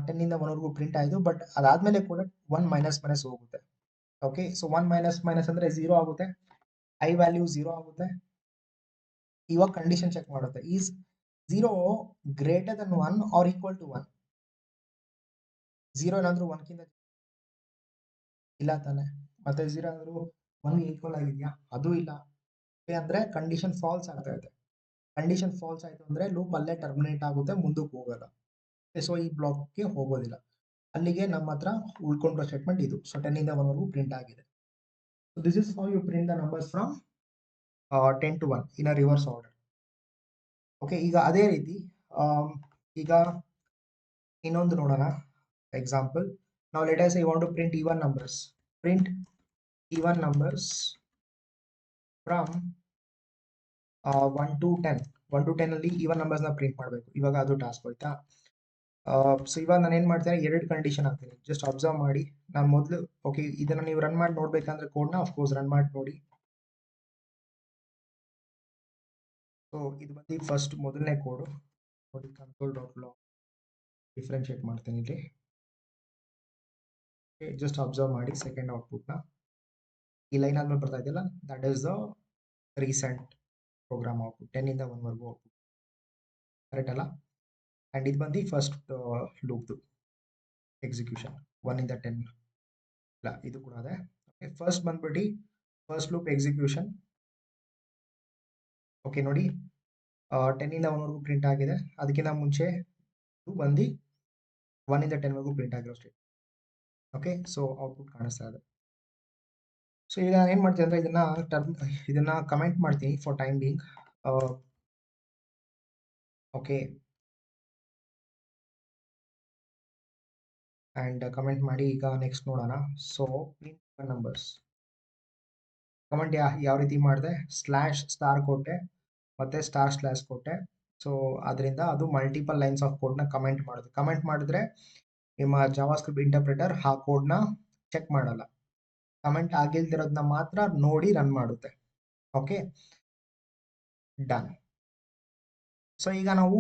10 ಇಂದ 1 ವರೆಗೂ ಪ್ರಿಂಟ್ ಆಯಿತು. ಬಟ್ ಅದಾದ್ಮೇಲೆ ಕೂಡ 1 ಮೈನಸ್ ಮೈನಸ್ ಹೋಗುತ್ತೆ. ಓಕೆ, ಸೊ 1 ಮೈನಸ್ ಮೈನಸ್ ಅಂದ್ರೆ 0 ಆಗುತ್ತೆ. ಐ ವ್ಯಾಲ್ಯೂ 0 ಆಗುತ್ತೆ. ಇವಾಗ ಕಂಡೀಷನ್ ಚೆಕ್ ಮಾಡುತ್ತೆ. Is 0 greater than 1 or equal to 1? 0 ಏನಾದ್ರೂ 1ಕ್ಕಿಂತ ಇಲ್ಲ ತಾನೆ? ಮತ್ತೆ 0 ಏನಾದ್ರೂ 1 ಈಕ್ವಲ್ ಆಗಿದೆಯಾ? ಅದು ಇಲ್ಲ. ಅಂದ್ರೆ ಕಂಡೀಷನ್ ಫಾಲ್ಸ್ ಆಗ್ತಾ ಇದೆ. ಕಂಡೀಷನ್ ಫಾಲ್ಸ್ ಆಯ್ತು ಅಂದ್ರೆ ಲೂಪ್ ಅಲ್ಲೇ ಟರ್ಮಿನೇಟ್ ಆಗುತ್ತೆ, ಮುಂದಕ್ಕೆ ಹೋಗಲ್ಲ. ಸೊ ಈ ಬ್ಲಾಕ್ಗೆ ಹೋಗೋದಿಲ್ಲ. ಅಲ್ಲಿಗೆ ನಮ್ಮ ಹತ್ರ ಉಳ್ಕೊಂಡಿರೋ ಸ್ಟೇಟ್ಮೆಂಟ್ ಇದು. ಸೊ 10 ಇಂದ 1 ವರೆಗೂ ಪ್ರಿಂಟ್ ಆಗಿದೆ. So this is how you print the numbers from 10 to 1 in a reverse order. Okay, ಈಗ ಅದೇ ರೀತಿ ಈಗ ಇನ್ನೊಂದು ನೋಡೋಣ ಎಕ್ಸಾಂಪಲ್. ನಾವು let us I want to print even numbers. Print even numbers from 1 to 10. 1 to 10 ಅಲ್ಲಿ even numbers ನ print ಮಾಡಬೇಕು. ಇವಾಗ ಅದು ಟಾಸ್ಕ್ ಆಯ್ತಾ? ಸೊ ಇವಾಗ ನಾನು ಏನ್ ಮಾಡ್ತೇನೆ, 2 ಕಂಡೀಷನ್ ಹಾಕ್ತೀನಿ. ಜಸ್ಟ್ ಅಬ್ಸರ್ವ್ ಮಾಡಿ. ನಾನು ಮೊದಲು ಓಕೆ, ಇದನ್ನ ನೀವು ರನ್ ಮಾಡಿ ನೋಡ್ಬೇಕಂದ್ರೆ ಕೋಡ್ನ ಅಫ್ಕೋರ್ಸ್ ರನ್ ಮಾಡಿ ನೋಡಿ. ಸೊ ಇದು ಬಂದು ಫಸ್ಟ್ ಮೊದಲನೇ ಕೋಡು ನೋಡಿ, ಕನ್ಸೋಲ್ ಡಾಟ್ ಲಾಗ್ ಡಿಫ್ರೆನ್ಶಿಯೇಟ್ ಮಾಡ್ತೀನಿ ಇಲ್ಲಿ. ಜಸ್ಟ್ ಅಬ್ಸರ್ವ್ ಮಾಡಿ ಸೆಕೆಂಡ್ ಔಟ್ಪುಟ್ನ. ಈ ಲೈನ್ ಆದ್ಮೇಲೆ ಬರ್ತಾ ಇದೆಯಲ್ಲ, that is the recent program output. 10 ಇಂದ 1 ವರೆಗೂ ಔಟ್ಪುಟ್ ಕರೆಕ್ಟ್ ಅಲ್ಲ? ಅಂಡ್ ಇದು ಬಂದು ಫಸ್ಟ್ ಲೂಪ್ದು ಎಕ್ಸಿಕ್ಯೂಷನ್ 1 ಇಂದ 10 ಇಲ್ಲ, ಇದು ಕೂಡ ಅದೇ. ಫಸ್ಟ್ ಬಂದ್ಬಿಟ್ಟು ಫಸ್ಟ್ ಲೂಪ್ ಎಕ್ಸಿಕ್ಯೂಷನ್. ಓಕೆ ನೋಡಿ, 10 ಇಂದ 1 ವರೆಗೂ ಪ್ರಿಂಟ್ ಆಗಿದೆ. ಅದಕ್ಕಿಂತ ಮುಂಚೆ ಇದು ಬಂದು 1 ಇಂದ 10 ವರೆಗೂ ಪ್ರಿಂಟ್ ಆಗಿರೋ ಸ್ಟೇಟ್. ಓಕೆ, ಸೊ ಔಟ್ಪುಟ್ ಕಾಣಿಸ್ತಾ ಇದೆ. ಸೊ ಈಗ ನಾನು ಏನು ಮಾಡ್ತೀನಿ ಅಂದರೆ ಇದನ್ನ ಕಮೆಂಟ್ ಮಾಡ್ತೀನಿ for time being. Okay, and comment ಮಾಡಿ. ಈಗ ನೆಕ್ಸ್ಟ್ ನೋಡೋಣ. ಸೊ ಪ್ರಿಂಟ್ ನಂಬರ್ಸ್ ಕಮೆಂಟ್ ಯಾವ ರೀತಿ ಮಾಡಿದೆ, /* ಕೊಟ್ಟೆ ಮತ್ತೆ // ಕೊಟ್ಟೆ. ಸೊ ಅದರಿಂದ ಅದು ಮಲ್ಟಿಪಲ್ ಲೈನ್ಸ್ ಆಫ್ ಕೋಡ್ನ ಕಮೆಂಟ್ ಮಾಡಿದ್ರೆ ನಿಮ್ಮ ಜಾವಾಸ್ಕ್ರಿಪ್ಟ್ ಇಂಟರ್ಪ್ರಿಟರ್ ಆ ಕೋಡ್ನ ಚೆಕ್ ಮಾಡಲ್ಲ. ಕಮೆಂಟ್ ಆಗಿಲ್ದಿರೋದನ್ನ ಮಾತ್ರ ನೋಡಿ ರನ್ ಮಾಡುತ್ತೆ. Okay, done. ಸೊ ಈಗ ನಾವು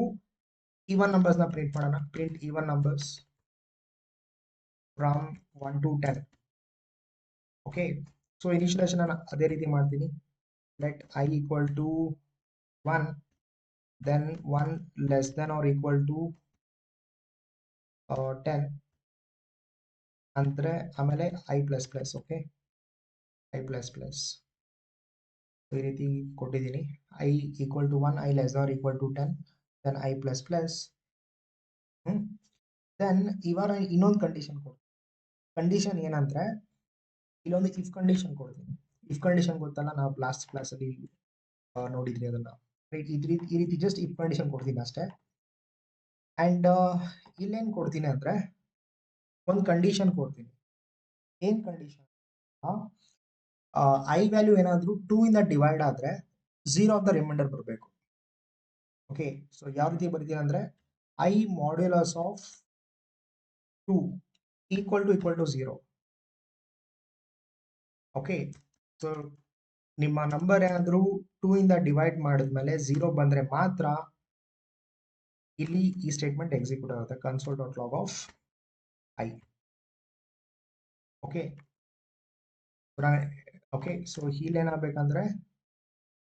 ಈವನ್ ನಂಬರ್ಸ್ನ ಪ್ರಿಂಟ್ ಮಾಡೋಣ. Print even numbers from 1 to 10. Okay, so initialisation ನಾನು ಅದೇ ರೀತಿ ಮಾಡ್ತೀನಿ. Let I equal to 1, then 1 less than or equal to 10 ಅಂದ್ರೆ ಆಮೇಲೆ I plus plus. Okay, I plus plus ಈ ರೀತಿ ಕೊಟ್ಟಿದ್ದೀನಿ. I equal to 1, I less than or equal to 10, then I plus plus. Then ಇವಾಗ ಇನ್ನೊಂದು condition ಕೊಡ್ತೀನಿ. Condition ಏನಂದ್ರೆ ಇಲ್ಲೊಂದು ಇಫ್ ಕಂಡೀಷನ್ ಕೊಡ್ತೀನಿ. ಇಫ್ ಕಂಡೀಷನ್ ಗೊತ್ತಲ್ಲ, ನಾವು ಲಾಸ್ಟ್ ಕ್ಲಾಸಲ್ಲಿ ನೋಡಿದ್ರಿ ಅದನ್ನ. ಈ ರೀತಿ ಜಸ್ಟ್ ಇಫ್ ಕಂಡೀಷನ್ ಕೊಡ್ತೀನಿ ಅಷ್ಟೇ. ಅಂಡ್ ಇಲ್ಲೇನು ಕೊಡ್ತೀನಿ ಅಂದ್ರೆ ಒಂದು ಕಂಡೀಷನ್ ಕೊಡ್ತೀನಿ. ಏನ್ ಕಂಡೀಷನ್? ಐ ವ್ಯಾಲ್ಯೂ ಏನಾದರೂ 2 ಇಂದ ಡಿವೈಡ್ ಆದ್ರೆ 0 ಅಂತ ರಿಮೈಂಡರ್ ಬರಬೇಕು. ಓಕೆ, ಸೊ ಯಾವ ರೀತಿ ಬರ್ತೀನಿ ಅಂದ್ರೆ I modulus of 2 equal to 0. Okay, so ನಿಮ್ಮ ನಂಬರ್ ಏನಾದರೂ 2 ಇಂದ ಡಿವೈಡ್ ಮಾಡಿದ್ಮೇಲೆ 0 ಬಂದ್ರೆ ಮಾತ್ರ ಇಲ್ಲಿ ಈ ಸ್ಟೇಟ್ಮೆಂಟ್ ಎಕ್ಸಿಕ್ಯೂಟ್ ಆಗುತ್ತೆ. Console dot log of i. Okay, okay, so ಇಲ್ಲೇನಾಗಬೇಕಂದ್ರೆ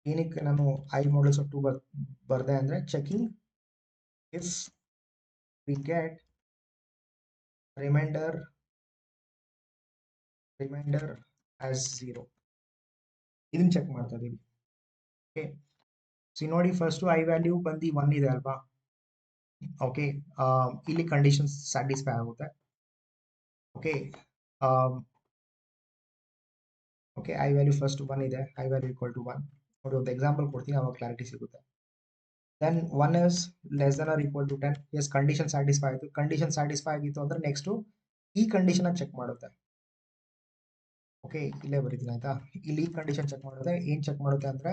ಏನಕ್ಕೆ ನಾನು ಐ ಮಾಡ್ಯುಲಸ್ ಆಫ್ 2 ಬರ್ದೆ ಅಂದ್ರೆ checking if we get reminder as 0. ಇದನ್ನ ಚೆಕ್ ಮಾಡ್ತಾ ಇದೀವಿ. ಓಕೆ, ಸೊ ನೋಡಿ ಫಸ್ಟ್ ಐ ವ್ಯಾಲ್ಯೂ ಬಂದು 1 ಇದೆ ಅಲ್ವಾ. ಓಕೆ, ಇಲ್ಲಿ ಕಂಡೀಷನ್ ಸ್ಯಾಟಿಸ್ಫೈ ಆಗುತ್ತೆ. Okay, okay, i value first 1 ಇದೆ. I value equal to 1. ನೋಡಿ ಒಂದು ಎಕ್ಸಾಂಪಲ್ ಕೊಡ್ತೀನಿ, ಅವಾಗ ಕ್ಲಾರಿಟಿ ಸಿಗುತ್ತೆ. Then 1 is less than or equal to 10. Yes, condition satisfy ಆಯಿತು. ಕಂಡೀಷನ್ ಸ್ಯಾಟಿಸ್ಫೈ ಆಗಿತ್ತು ಅಂದ್ರೆ ನೆಕ್ಸ್ಟು ಈ ಕಂಡೀಷನ್ ಚೆಕ್ ಮಾಡುತ್ತೆ. ಓಕೆ, ಇಲ್ಲೇ ಬರೀತೀನಿ ಆಯ್ತಾ. ಇಲ್ಲಿ ಈ ಕಂಡೀಷನ್ ಚೆಕ್ ಮಾಡುತ್ತೆ. ಏನ್ ಚೆಕ್ ಮಾಡುತ್ತೆ ಅಂದ್ರೆ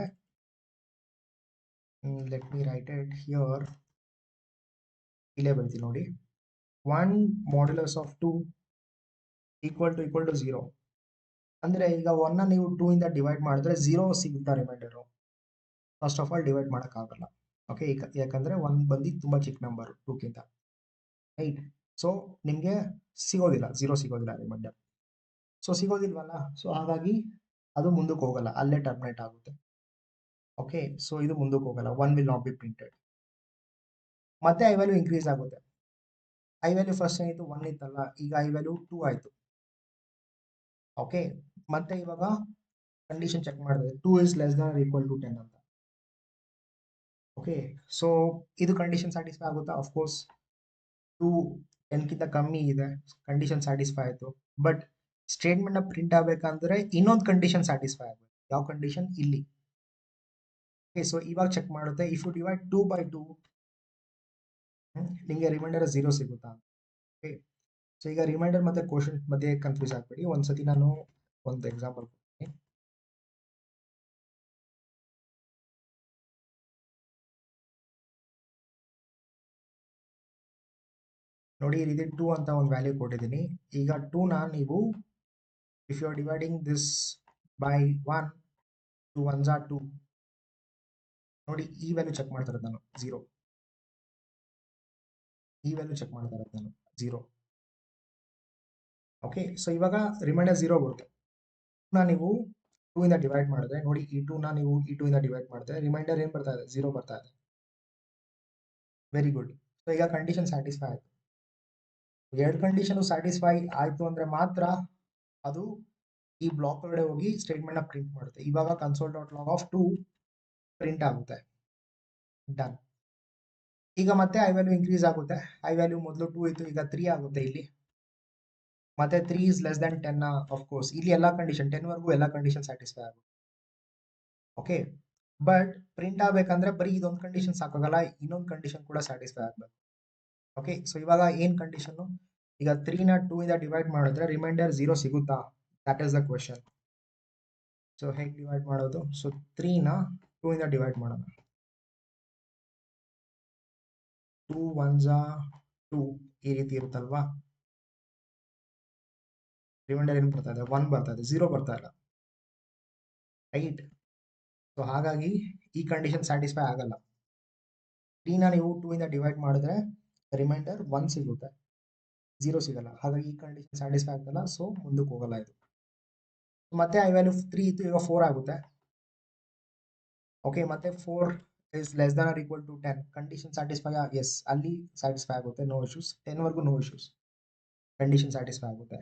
let me right it here. ಇಲ್ಲೇ ಬರೀತೀನಿ ನೋಡಿ. 1 ಮಾಡ್ಯುಲಸ್ ಆಫ್ 2 ಈಕ್ವಲ್ ಟು 0 ಅಂದ್ರೆ ಈಗ 1 ನೀವು 2 ಇಂದ ಡಿವೈಡ್ ಮಾಡಿದ್ರೆ 0 ಸಿಗುತ್ತಾ reminder? First of all divide ಮಾಡೋಕ್ಕಾಗಲ್ಲ. ಓಕೆ, ಯಾಕಂದ್ರೆ 1 ಬಂದು ತುಂಬಾ ಚಿಕ್ಕ ನಂಬರ್ 2ಗಿಂತ, ರೈಟ್. ಸೊ ನಿಮಗೆ ಸಿಗೋದಿಲ್ಲ, 0 ಸಿಗೋದಿಲ್ಲ ರಿಮೈಂಡರ್. ಸೊ ಸಿಗೋದಿಲ್ವಲ್ಲ, ಸೊ ಹಾಗಾಗಿ ಅದು ಮುಂದಕ್ಕೆ ಹೋಗಲ್ಲ, ಅಲ್ಲೇ ಟರ್ಮಿನೇಟ್ ಆಗುತ್ತೆ. ಓಕೆ, ಸೊ ಇದು ಮುಂದಕ್ಕೆ ಹೋಗಲ್ಲ. 1 ವಿಲ್ ನಾಟ್ ಬಿ ಪ್ರಿಂಟೆಡ್. ಮತ್ತೆ ಐ ವ್ಯಾಲ್ಯೂ ಇನ್ಕ್ರೀಸ್ ಆಗುತ್ತೆ. ಐ ವ್ಯಾಲ್ಯೂ ಫಸ್ಟ್ ಏನಿತ್ತು 1 ಇತ್ತಲ್ಲ, ಈಗ ಐ ವ್ಯಾಲ್ಯೂ 2 ಆಯಿತು. ಓಕೆ, ಮತ್ತೆ ಇವಾಗ ಕಂಡೀಷನ್ ಚೆಕ್ ಮಾಡಿದ್ರೆ 2 is less than equal to 10 ಅಂತ. ಓಕೆ, ಸೊ ಇದು ಕಂಡೀಷನ್ ಸ್ಯಾಟಿಸ್ಫೈ ಆಗುತ್ತಾ? ಅಫ್ಕೋರ್ಸ್ 2 10ಗಿಂತ ಕಮ್ಮಿ ಇದೆ, ಕಂಡೀಷನ್ ಸ್ಯಾಟಿಸ್ಫೈ ಆಯಿತು. ಬಟ್ ಸ್ಟೇಟ್ಮೆಂಟ್ನ ಪ್ರಿಂಟ್ ಆಗಬೇಕಂದ್ರೆ ಇನ್ನೊಂದು ಕಂಡೀಷನ್ ಸ್ಯಾಟಿಸ್ಫೈ ಆಗಬೇಕು. ಯಾವ ಕಂಡೀಷನ್? ಇಲ್ಲಿ. ಓಕೆ, ಸೊ ಇವಾಗ ಚೆಕ್ ಮಾಡುತ್ತೆ. ಇಫ್ ಯು ಡಿವೈಡ್ 2 by 2 ನಿಮಗೆ ರಿಮೈಂಡರ್ 0 ಸಿಗುತ್ತಾ? ಓಕೆ, ಸೊ ಈಗ ರಿಮೈಂಡರ್ ಮತ್ತೆ ಕ್ವಶನ್ ಮಧ್ಯೆ ಕನ್ಫ್ಯೂಸ್ ಆಗಬೇಡಿ. ಒಂದ್ಸತಿ ನಾನು ಒಂದು ಎಕ್ಸಾಂಪಲ್ ಕೊಡ್ತೀನಿ. ನೋಡಿ, ಈ ರೀತಿ 2 ಅಂತ ಒಂದು ವ್ಯಾಲ್ಯೂ ಕೊಟ್ಟಿದ್ದೀನಿ. ಈಗ 2ನ ನೀವು if you are dividing this by 1, 2 1s are 2. ನೋಡಿ, ಈ ವ್ಯಾಲ್ಯೂ ಚೆಕ್ ಮಾಡ್ತಾ ಇರೋದು ನಾನು 0. ಈ ವ್ಯಾಲ್ಯೂ ಚೆಕ್ ಮಾಡ್ತಾ ಇರೋದು ನಾನು 0. ಓಕೆ, ಸೊ ಇವಾಗ ರಿಮೈಂಡರ್ 0 ಬರುತ್ತೆ. ನೀವು 2 ಇಂದ ಡಿವೈಡ್ ಮಾಡಿದ್ರೆ ನೋಡಿ, ಈ 2ನ ನೀವು ಈ 2 ಇಂದ ಡಿವೈಡ್ ಮಾಡಿದ್ರೆ ರಿಮೈಂಡರ್ ಏನು ಬರ್ತಾ ಇದೆ? 0 ಬರ್ತಾ ಇದೆ. Very good. ಸೊ ಈಗ ಕಂಡೀಷನ್ ಸ್ಯಾಟಿಸ್ಫೈ ಆಯಿತು. ಎರಡು ಕಂಡೀಷನ್ ಸ್ಯಾಟಿಸ್ಫೈ ಆಯಿತು ಅಂದ್ರೆ ಮಾತ್ರ ಅದು ಈ ಬ್ಲಾಕ್ ಒಳಗಡೆ ಹೋಗಿ ಸ್ಟೇಟ್ಮೆಂಟ್ನ ಪ್ರಿಂಟ್ ಮಾಡುತ್ತೆ. ಇವಾಗ console dot log of 2 print ಆಗುತ್ತೆ. ಡನ್. ಈಗ ಮತ್ತೆ ಐ ವ್ಯಾಲ್ಯೂ ಇನ್ಕ್ರೀಸ್ ಆಗುತ್ತೆ. ಐ ವ್ಯಾಲ್ಯೂ ಮೊದಲು 2 ಇತ್ತು, ಈಗ 3 ಆಗುತ್ತೆ ಇಲ್ಲಿ. ಮತ್ತೆ 3 is less than 10. Of course ಇಲ್ಲಿ ಎಲ್ಲ ಕಂಡೀಷನ್ 10 ವರೆಗೂ ಎಲ್ಲ ಕಂಡೀಷನ್ ಸ್ಯಾಟಿಸ್ಫೈ ಆಗುತ್ತೆ. ಓಕೆ, ಬಟ್ ಪ್ರಿಂಟ್ ಆಗಬೇಕಂದ್ರೆ ಬರೀ ಇದೊಂದು ಕಂಡೀಷನ್ ಸಾಕಾಗಲ್ಲ, ಇನ್ನೊಂದು ಕಂಡೀಷನ್ ಕೂಡ ಸ್ಯಾಟಿಸ್ಫೈ ಆಗಬೇಕು. ಓಕೆ, ಸೊ ಇವಾಗ ಏನು ಕಂಡೀಷನ್ನು? ಈಗ 3ನ 2 ಇಂದ ಡಿವೈಡ್ ಮಾಡಿದ್ರೆ ರಿಮೈಂಡರ್ 0 ಸಿಗುತ್ತಾ? That is the question. So ಹೇಗೆ ಡಿವೈಡ್ ಮಾಡೋದು? ಸೊ 3ನ 2 ಇಂದ ಡಿವೈಡ್ ಮಾಡೋಣ. 2 1s are 2 ಈ ರೀತಿ ಇರುತ್ತಲ್ವಾ? ರಿಮೈಂಡರ್ ಏನು ಬರ್ತಾ ಇದೆ, 1 ಬರ್ತಾ ಇದೆ, 0 ಬರ್ತಾ ಇಲ್ಲ, ರೈಟ್. ಸೊ ಹಾಗಾಗಿ ಈ ಕಂಡೀಷನ್ ಸ್ಯಾಟಿಸ್ಫೈ ಆಗಲ್ಲ. 3ನ ನೀವು 2 ಇಂದ ಡಿವೈಡ್ ಮಾಡಿದ್ರೆ ರಿಮೈಂಡರ್ 1 ಸಿಗುತ್ತೆ, 0 ಸಿಗಲ್ಲ. ಹಾಗಾಗಿ ಈ ಕಂಡೀಷನ್ ಸ್ಯಾಟಿಸ್ಫೈ ಆಗ್ತಲ್ಲ, ಸೊ ಮುಂದಕ್ಕೆ ಹೋಗಲ್ಲ ಇದು. ಮತ್ತೆ ಐ ವ್ಯಾಲ್ಯೂ 3 ಇತ್ತು, ಈಗ 4 ಆಗುತ್ತೆ. ಓಕೆ, ಮತ್ತೆ 4 is less than or equal to 10, condition satisfy, yes, ಅಲ್ಲಿ ಸ್ಯಾಟಿಸ್ಫೈ ಆಗುತ್ತೆ, ನೋ ಇಶ್ಯೂಸ್. 10 ವರೆಗೂ ನೋ ಇಶ್ಯೂಸ್, ಕಂಡೀಷನ್ ಸ್ಯಾಟಿಸ್ಫೈ ಆಗುತ್ತೆ.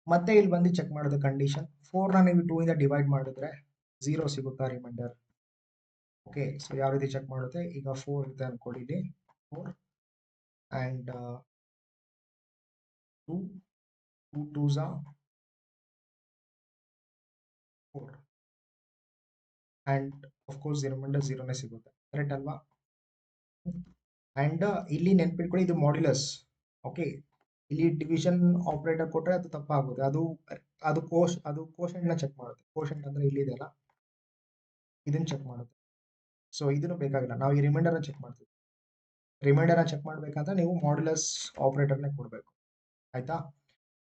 ಮತ್ತೆ ಇಲ್ಲಿ ಬಂದು ಚೆಕ್ ಮಾಡೋದು ಕಂಡೀಷನ್ 4ನ ನೀವು 2 ಇಂದ ಡಿವೈಡ್ ಮಾಡಿದ್ರೆ 0 ಸಿಗುತ್ತಾ ರಿಮೈಂಡರ್. ಓಕೆ, ಸೊ ಯಾವ ರೀತಿ ಚೆಕ್ ಮಾಡುತ್ತೆ, ಈಗ 4 ಇರುತ್ತೆ ಅನ್ಕೊಳ್ಳಿ, ಇಲ್ಲಿ 4 and 2 2s are 4 and of course the remainder 0 ನೇ ಸಿಗುತ್ತೆ, ಕರೆಕ್ಟ್ ಅಲ್ವಾ. ಅಂಡ್ ಇಲ್ಲಿ ನೆನ್ಪಿಟ್ಕೊಳ್ಳಿ, ಇದು ಮಾಡ್ಯುಲಸ್. ಓಕೆ, ಇಲ್ಲಿ ಡಿವಿಷನ್ ಆಪರೇಟರ್ ಕೊಟ್ಟರೆ ಅದು ತಪ್ಪಾಗುತ್ತೆ, ಅದು ಕೋಶೆಂಟ್ ನ ಚೆಕ್ ಮಾಡುತ್ತೆ. ಕೋಶೆಂಟ್ ಅಂದ್ರೆ ಇಲ್ಲಿ ಇದೆಯಲ್ಲ, ಇದನ್ನ ಚೆಕ್ ಮಾಡುತ್ತೆ. ಸೊ ಇದನ್ನು ಬೇಕಾಗಿಲ್ಲ, ನಾವು ಈ ರಿಮೈಂಡರ್ ನ ಚೆಕ್ ಮಾಡ್ತೀವಿ. ರಿಮೈಂಡರ್ ನ ಚೆಕ್ ಮಾಡ್ಬೇಕಂದ್ರೆ ನೀವು ಮಾಡ್ಯುಲಸ್ ಆಪರೇಟರ್ನೇ ಕೊಡಬೇಕು, ಆಯ್ತಾ.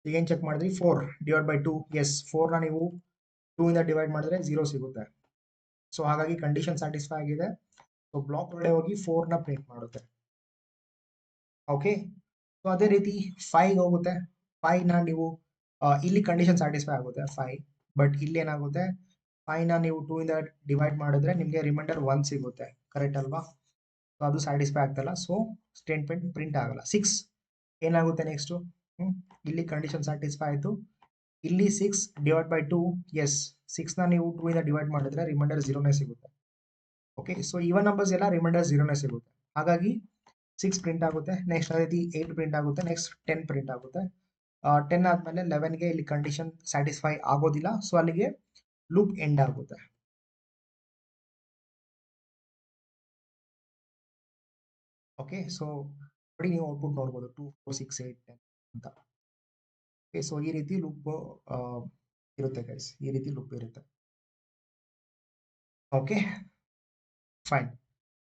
ಈಗ ಏನ್ ಚೆಕ್ ಮಾಡಿದ್ರಿ, 4 ಡಿವೈಡ್ ಬೈ 2, ಎಸ್, 4ನ ನೀವು 2 ಇಂದ ಡಿವೈಡ್ ಮಾಡಿದ್ರೆ 0 ಸಿಗುತ್ತೆ. ಸೊ ಹಾಗಾಗಿ ಕಂಡೀಷನ್ ಸ್ಯಾಟಿಸ್ಫೈ ಆಗಿದೆ. ಸೊ ಬ್ಲಾಕ್ ಒಳಗಡೆ ಹೋಗಿ 4ನ ಪ್ರಿಂಟ್ ಮಾಡುತ್ತೆ. ಓಕೆ, ಸೊ ಅದೇ ರೀತಿ 5 ಹೋಗುತ್ತೆ. 5ನ ನೀವು ಇಲ್ಲಿ ಕಂಡೀಷನ್ ಸ್ಯಾಟಿಸ್ಫೈ ಆಗುತ್ತೆ 5, ಬಟ್ ಇಲ್ಲಿ ಏನಾಗುತ್ತೆ, 5ನ ನೀವು 2 ಇಂದ ಡಿವೈಡ್ ಮಾಡಿದ್ರೆ ನಿಮಗೆ ರಿಮೈಂಡರ್ 1 ಸಿಗುತ್ತೆ, ಕರೆಕ್ಟ್ ಅಲ್ವಾ. ಸೊ ಅದು ಸ್ಯಾಟಿಸ್ಫೈ ಆಗ್ತಲ್ಲ, ಸೊ ಸ್ಟೇಟ್ಮೆಂಟ್ ಪ್ರಿಂಟ್ ಆಗಲ್ಲ. 6 ಏನಾಗುತ್ತೆ ನೆಕ್ಸ್ಟ್, ಇಲ್ಲಿ ಕಂಡೀಷನ್ ಸ್ಯಾಟಿಸ್ಫೈ ಆಯಿತು. ಇಲ್ಲಿ 6 ಡಿವೈಡ್ ಬೈ 2, ಎಸ್, 6ನ ನೀವು 2 ಇಂದ ಡಿವೈಡ್ ಮಾಡಿದ್ರೆ ರಿಮೈಂಡರ್ 0ನೇ ಸಿಗುತ್ತೆ. ಓಕೆ, ಸೊ ಈವನ್ ನಂಬರ್ಸ್ ಎಲ್ಲ ರಿಮೈಂಡರ್ 0ನೇ ಸಿಗುತ್ತೆ, ಹಾಗಾಗಿ 6 ಪ್ರಿಂಟ್ ಆಗುತ್ತೆ. ನೆಕ್ಸ್ಟ್ ಅದೇ ರೀತಿ 8 ಪ್ರಿಂಟ್ ಆಗುತ್ತೆ, ನೆಕ್ಸ್ಟ್ 10 ಪ್ರಿಂಟ್ ಆಗುತ್ತೆ. 10 ಆದಮೇಲೆ 11ಗೆ ಇಲ್ಲಿ ಕಂಡೀಷನ್ ಸ್ಯಾಟಿಸ್ಫೈ ಆಗೋದಿಲ್ಲ, ಸೊ ಅಲ್ಲಿಗೆ ಲೂಪ್ ಎಂಡ್ ಆಗುತ್ತೆ. ಓಕೆ, ಸೊ ನೋಡಿ, ನೀವು ಔಟ್ಪುಟ್ ನೋಡ್ಬೋದು 2 4 6 8 10 ಅಂತ. ಓಕೆ, ಸೊ ಈ ರೀತಿ ಲೂಪ್ ಇರುತ್ತೆ ಗೈಸ್, ಈ ರೀತಿ ಲೂಪ್ ಇರುತ್ತೆ. Okay, fine.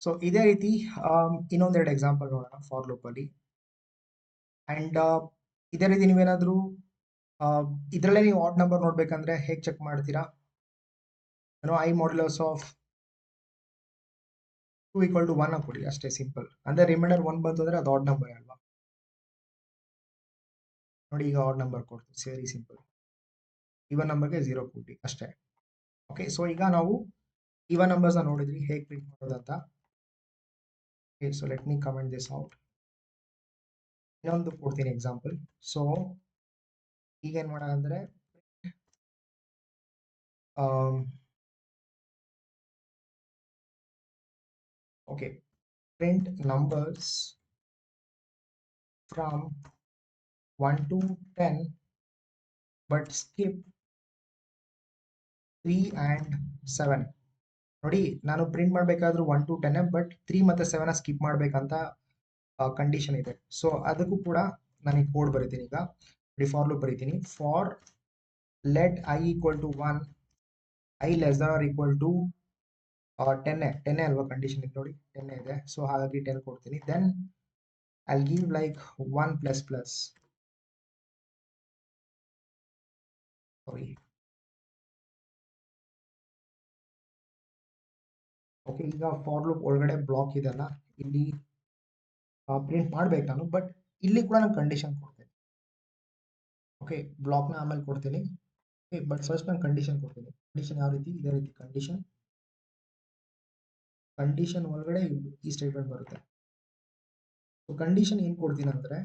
ಸೊ ಇದೇ ರೀತಿ ಇನ್ನೊಂದೆರಡು ಎಕ್ಸಾಂಪಲ್ ನೋಡೋಣ ಫಾರ್ ಲೂಪ್ ಅಲ್ಲಿ. ಅಂಡ್ ಇದೇ ರೀತಿ ನೀವೇನಾದ್ರೂ ಇದರಲ್ಲೇ ನೀವು ಆಡ್ ನಂಬರ್ ನೋಡ್ಬೇಕಂದ್ರೆ ಹೇಗೆ ಚೆಕ್ ಮಾಡ್ತೀರಾ, I modulus of 2 equal to 1 ಹಾಕೊಡಿ, ಅಷ್ಟೇ, ಸಿಂಪಲ್. ಅಂದ್ರೆ ರಿಮೈಂಡರ್ 1 ಬಂತು ಅಂದ್ರೆ ಅದು ಆಡ್ ನಂಬರ್ ಅಲ್ವಾ. ನೋಡಿ, ಈಗ ಆಡ್ ನಂಬರ್ ಕೊಡ್ತೀವಿ, ವೆರಿ ಸಿಂಪಲ್. ಈವನ್ ನಂಬರ್ಗೆ 0 ಕೊಡಿ, ಅಷ್ಟೇ. ಓಕೆ, ಸೊ ಈಗ ನಾವು ಈವನ್ ನಂಬರ್ಸ್ ನೋಡಿದ್ರಿ ಹೇಗೆ ಪ್ರಿಂಟ್ ಮಾಡೋದಂತ. Okay, so let me comment this out. ಇನ್ನೊಂದು ಕೊಡ್ತೀನಿ ಎಕ್ಸಾಂಪಲ್. ಸೊ ಈಗ ಏನ್ ಮಾಡೋಣ ಅಂದ್ರೆ, okay, print numbers from 1 to 10 but skip 3 and 7. ನೋಡಿ, ನಾನು ಪ್ರಿಂಟ್ ಮಾಡಬೇಕಾದ್ರೂ 1 to 10 ಬಟ್ 3 ಮತ್ತೆ 7 ಸ್ಕಿಪ್ ಮಾಡ್ಬೇಕಂತ ಕಂಡೀಷನ್ ಇದೆ. ಸೊ ಅದಕ್ಕೂ ಕೂಡ ನನಗೆ ಕೋಡ್ ಬರೀತೀನಿ. ಈಗ ಫಾರ್ ಲೂಪ್ ಬರೀತೀನಿ. For let I equal to 1, i less than or equal to 10 ಅಲ್ವಾ ಕಂಡೀಷನ್ ಇದೆ, ನೋಡಿ 10 ಇದೆ. ಸೊ ಹಾಗಾಗಿ 10 ಕೊಡ್ತೀನಿ. Then I give like 1 plus plus, sorry. Okay, ಈಗ ಫಾರ್ ಲೂಪ್ ಒಳಗಡೆ ಬ್ಲಾಕ್ ಇದೆಲ್ಲ, ಇಲ್ಲಿ ಪ್ರಿಂಟ್ ಮಾಡ್ಬೇಕು ನಾನು, ಬಟ್ ಇಲ್ಲಿ ಕೂಡ ನಾನು ಕಂಡೀಷನ್ ಕೊಡ್ತೀನಿ. ಓಕೆ, ಬ್ಲಾಕ್ನ ಆಮೇಲೆ ಕೊಡ್ತೀನಿ, ಬಟ್ ಫಸ್ಟ್ ನಾನು ಕಂಡೀಷನ್ ಕೊಡ್ತೀನಿ. ಕಂಡೀಷನ್ ಯಾವ ರೀತಿ, ಇದೇ ರೀತಿ ಕಂಡೀಷನ್ ಒಳಗಡೆ ಈ ಸ್ಟೇಟ್ಮೆಂಟ್ ಬರುತ್ತೆ. ಸೊ ಕಂಡೀಷನ್ ಏನು ಕೊಡ್ತೀನಿ ಅಂದ್ರೆ,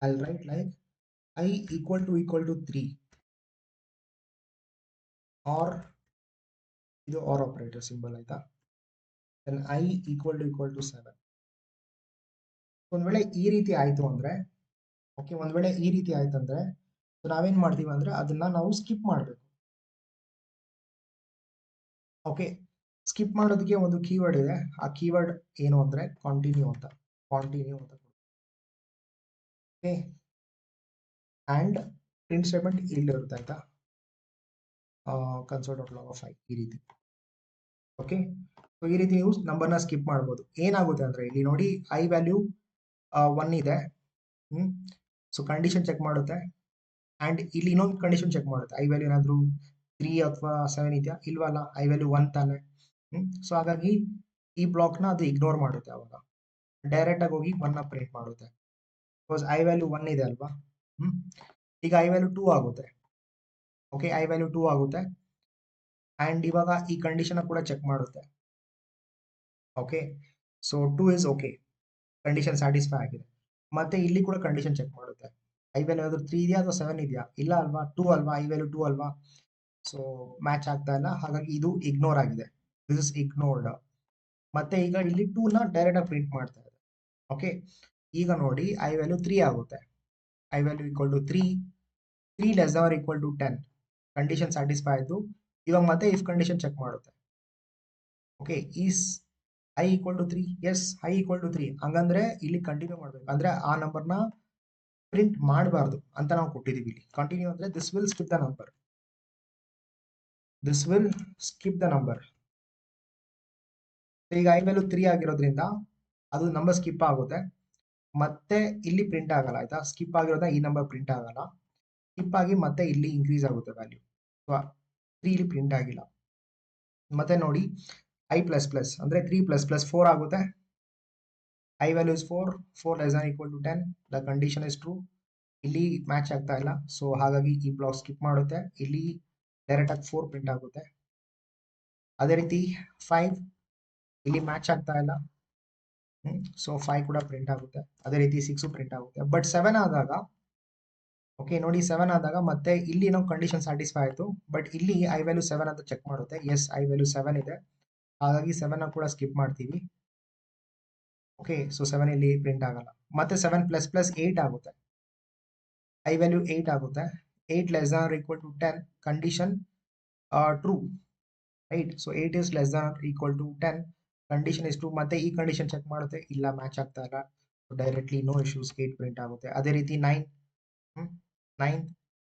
I write like I equal to 3, or, ಇದು ಆರ್ ಆಪರೇಟರ್ ಸಿಂಬಲ್, ಆಯ್ತಾ. Then I equal to 7. ಒಂದ್ ವೇಳೆ ಈ ರೀತಿ ಆಯ್ತು ಅಂದ್ರೆ, ಓಕೆ, ಒಂದ್ ವೇಳೆ ಈ ರೀತಿ ಆಯ್ತು ಅಂದ್ರೆ ನಾವೇನ್ ಮಾಡ್ತೀವಿ ಅಂದ್ರೆ ಅದನ್ನ ನಾವು ಸ್ಕಿಪ್ ಮಾಡ್ಬೇಕು. ಓಕೆ, ಸ್ಕಿಪ್ ಮಾಡೋದಕ್ಕೆ ಒಂದು ಕೀವರ್ಡ್ ಇದೆ. ಆ ಕೀವರ್ಡ್ ಏನು ಅಂದ್ರೆ ಕಂಟಿನ್ಯೂ ಅಂತ. ಓಕೆ, ಅಂಡ್ ಪ್ರಿಂಟ್ ಸ್ಟೇಟ್ಮೆಂಟ್ ಇಲ್ಲಿ ಇರುತ್ತೆ, ಆಯ್ತಾ. console.log of i, ಈ ರೀತಿ. ಓಕೆ, ಸೊ ಈ ರೀತಿ ನೀವು ನಂಬರ್ನ ಸ್ಕಿಪ್ ಮಾಡ್ಬೋದು. ಏನಾಗುತ್ತೆ ಅಂದ್ರೆ ಇಲ್ಲಿ ನೋಡಿ, ಐ ವ್ಯಾಲ್ಯೂ 1 ಇದೆ. ಸೊ ಕಂಡೀಷನ್ ಚೆಕ್ ಮಾಡುತ್ತೆ, ಆ್ಯಂಡ್ ಇಲ್ಲಿ ಇನ್ನೊಂದು ಕಂಡೀಷನ್ ಚೆಕ್ ಮಾಡುತ್ತೆ, ಐ ವ್ಯಾಲ್ಯೂ ಏನಾದರೂ 3 ಅಥವಾ 7 ಇದೆಯಾ, ಇಲ್ವಲ್ಲ, ಐ ವ್ಯಾಲ್ಯೂ 1 ತಾನೆ. ಸೊ ಹಾಗಾಗಿ ಈ ಬ್ಲಾಕ್ನ ಅದು ಇಗ್ನೋರ್ ಮಾಡುತ್ತೆ. ಅವಾಗ ಡೈರೆಕ್ಟಾಗಿ ಹೋಗಿ 1ನ ಪ್ರಿಂಟ್ ಮಾಡುತ್ತೆ, ಬಿಕಾಸ್ ಐ ವ್ಯಾಲ್ಯೂ 1 ಇದೆ ಅಲ್ವಾ. ಈಗ ಐ ವ್ಯಾಲ್ಯೂ 2 ಆಗುತ್ತೆ. ಓಕೆ, ಐ ವ್ಯಾಲ್ಯೂ 2 ಆಗುತ್ತೆ. ಆ್ಯಂಡ್ ಇವಾಗ ಈ ಕಂಡೀಷನ್ ಕೂಡ ಚೆಕ್ ಮಾಡುತ್ತೆ. Okay, so 2 is okay, condition satisfy ಆಗಿದೆ. ಮತ್ತೆ ಇಲ್ಲಿ ಕೂಡ ಕಂಡೀಷನ್ ಚೆಕ್ ಮಾಡುತ್ತೆ, ಐ ವ್ಯಾಲ್ಯೂ ಯಾವ್ದು 3 ಇದೆಯಾ ಅಥವಾ 7 ಇದೆಯಾ, ಇಲ್ಲ ಅಲ್ವಾ, 2 ಅಲ್ವಾ, ಐ ವ್ಯಾಲ್ಯೂ 2 ಅಲ್ವಾ. ಸೊ ಮ್ಯಾಚ್ ಆಗ್ತಾ ಇಲ್ಲ, ಹಾಗಾಗಿ ಇದು ಇಗ್ನೋರ್ ಆಗಿದೆ, ದಿಸ್ ಇಸ್ ಇಗ್ನೋರ್ಡ್. ಮತ್ತೆ ಈಗ ಇಲ್ಲಿ 2ನ ಡೈರೆಕ್ಟ್ ಆಗಿ ಪ್ರಿಂಟ್ ಮಾಡ್ತಾ ಇದೆ. ಓಕೆ, ಈಗ ನೋಡಿ ಐ ವ್ಯಾಲ್ಯೂ 3 ಆಗುತ್ತೆ, I value equal to 3 less or equal to 10, condition satisfy ಆಯಿತು. ಇವಾಗ ಮತ್ತೆ ಇಫ್ ಕಂಡೀಷನ್ ಚೆಕ್ ಮಾಡುತ್ತೆ. Okay, is I equal to 3, yes I equal to 3, ಹಂಗಂದ್ರೆ ಇಲ್ಲಿ ಕಂಟಿನ್ಯೂ ಮಾಡಬೇಕು, ಅಂದ್ರೆ ಆ ನಂಬರ್ನ ಪ್ರಿಂಟ್ ಮಾಡಬಾರ್ದು ಅಂತ ನಾವು ಕೊಟ್ಟಿದ್ದೀವಿ. ಇಲ್ಲಿ ಕಂಟಿನ್ಯೂ ಅಂದ್ರೆ this will skip the number, this will skip the number. ಈಗ ಐ ವ್ಯಾಲ್ಯೂ 3 ಆಗಿರೋದ್ರಿಂದ ಅದು ನಂಬರ್ ಸ್ಕಿಪ್ ಆಗುತ್ತೆ, ಮತ್ತೆ ಇಲ್ಲಿ ಪ್ರಿಂಟ್ ಆಗಲ್ಲ. ಆಯ್ತಾ, ಸ್ಕಿಪ್ ಆಗಿರೋದ್ರಿಂದ ಈ ನಂಬರ್ ಪ್ರಿಂಟ್ ಆಗಲ್ಲ, ಸ್ಕಿಪ್ ಆಗಿ ಮತ್ತೆ ಇಲ್ಲಿ ಇನ್ಕ್ರೀಸ್ ಆಗುತ್ತೆ ವ್ಯಾಲ್ಯೂ. 3 ಇಲ್ಲಿ ಪ್ರಿಂಟ್ ಆಗಿಲ್ಲ. ಮತ್ತೆ ನೋಡಿ ಐ ಪ್ಲಸ್ ಪ್ಲಸ್ ಅಂದ್ರೆ 3 ಪ್ಲಸ್ ಪ್ಲಸ್ 4 ಆಗುತ್ತೆ. I value is 4 less on equal to 10, the condition is true. ಇಲ್ಲಿ ಮ್ಯಾಚ್ ಆಗ್ತಾ ಇಲ್ಲ, ಸೊ ಹಾಗಾಗಿ ಈ ಬ್ಲಾಕ್ ಸ್ಕಿಪ್ ಮಾಡುತ್ತೆ. ಇಲ್ಲಿ ಡೈರೆಕ್ಟ್ ಆಗಿ 4 ಪ್ರಿಂಟ್ ಆಗುತ್ತೆ. ಅದೇ ರೀತಿ 5 ಇಲ್ಲಿ ಮ್ಯಾಚ್ ಆಗ್ತಾ ಇಲ್ಲ, ಸೊ 5 ಕೂಡ ಪ್ರಿಂಟ್ ಆಗುತ್ತೆ. ಅದೇ ರೀತಿ 6 ಪ್ರಿಂಟ್ ಆಗುತ್ತೆ. ಬಟ್ 7 ಆದಾಗ, ಓಕೆ ನೋಡಿ 7 ಆದಾಗ ಮತ್ತೆ ಇಲ್ಲಿ ನಾವು ಕಂಡೀಷನ್ ಸ್ಯಾಟಿಸ್ಫೈ ಆಯಿತು, ಬಟ್ ಇಲ್ಲಿ ಐ ವ್ಯಾಲ್ಯೂ 7 ಅಂತ ಚೆಕ್ ಮಾಡುತ್ತೆ. ಎಸ್, ಐ ವ್ಯಾಲ್ಯೂ 7 ಇದೆ, ಹಾಗಾಗಿ 7ನ ಕೂಡ ಸ್ಕಿಪ್ ಮಾಡ್ತೀವಿ. ಓಕೆ, ಸೊ 7 ಇಲ್ಲಿ ಪ್ರಿಂಟ್ ಆಗಲ್ಲ. ಮತ್ತೆ 7 ಪ್ಲಸ್ ಪ್ಲಸ್ 8 ಆಗುತ್ತೆ, ಐ ವ್ಯಾಲ್ಯೂ 8 ಆಗುತ್ತೆ. 8 less or equal to 10, condition true, right. So 8 is less or equal to 10, condition is true. ಮತ್ತೆ ಈ ಕಂಡೀಷನ್ ಚೆಕ್ ಮಾಡುತ್ತೆ, ಇಲ್ಲ ಮ್ಯಾಚ್ ಆಗ್ತಾ ಇಲ್ಲ, ಡೈರೆಕ್ಟ್ಲಿ ನೋ ಇಶ್ಯೂಸ್, 8 ಪ್ರಿಂಟ್ ಆಗುತ್ತೆ. ಅದೇ ರೀತಿ 9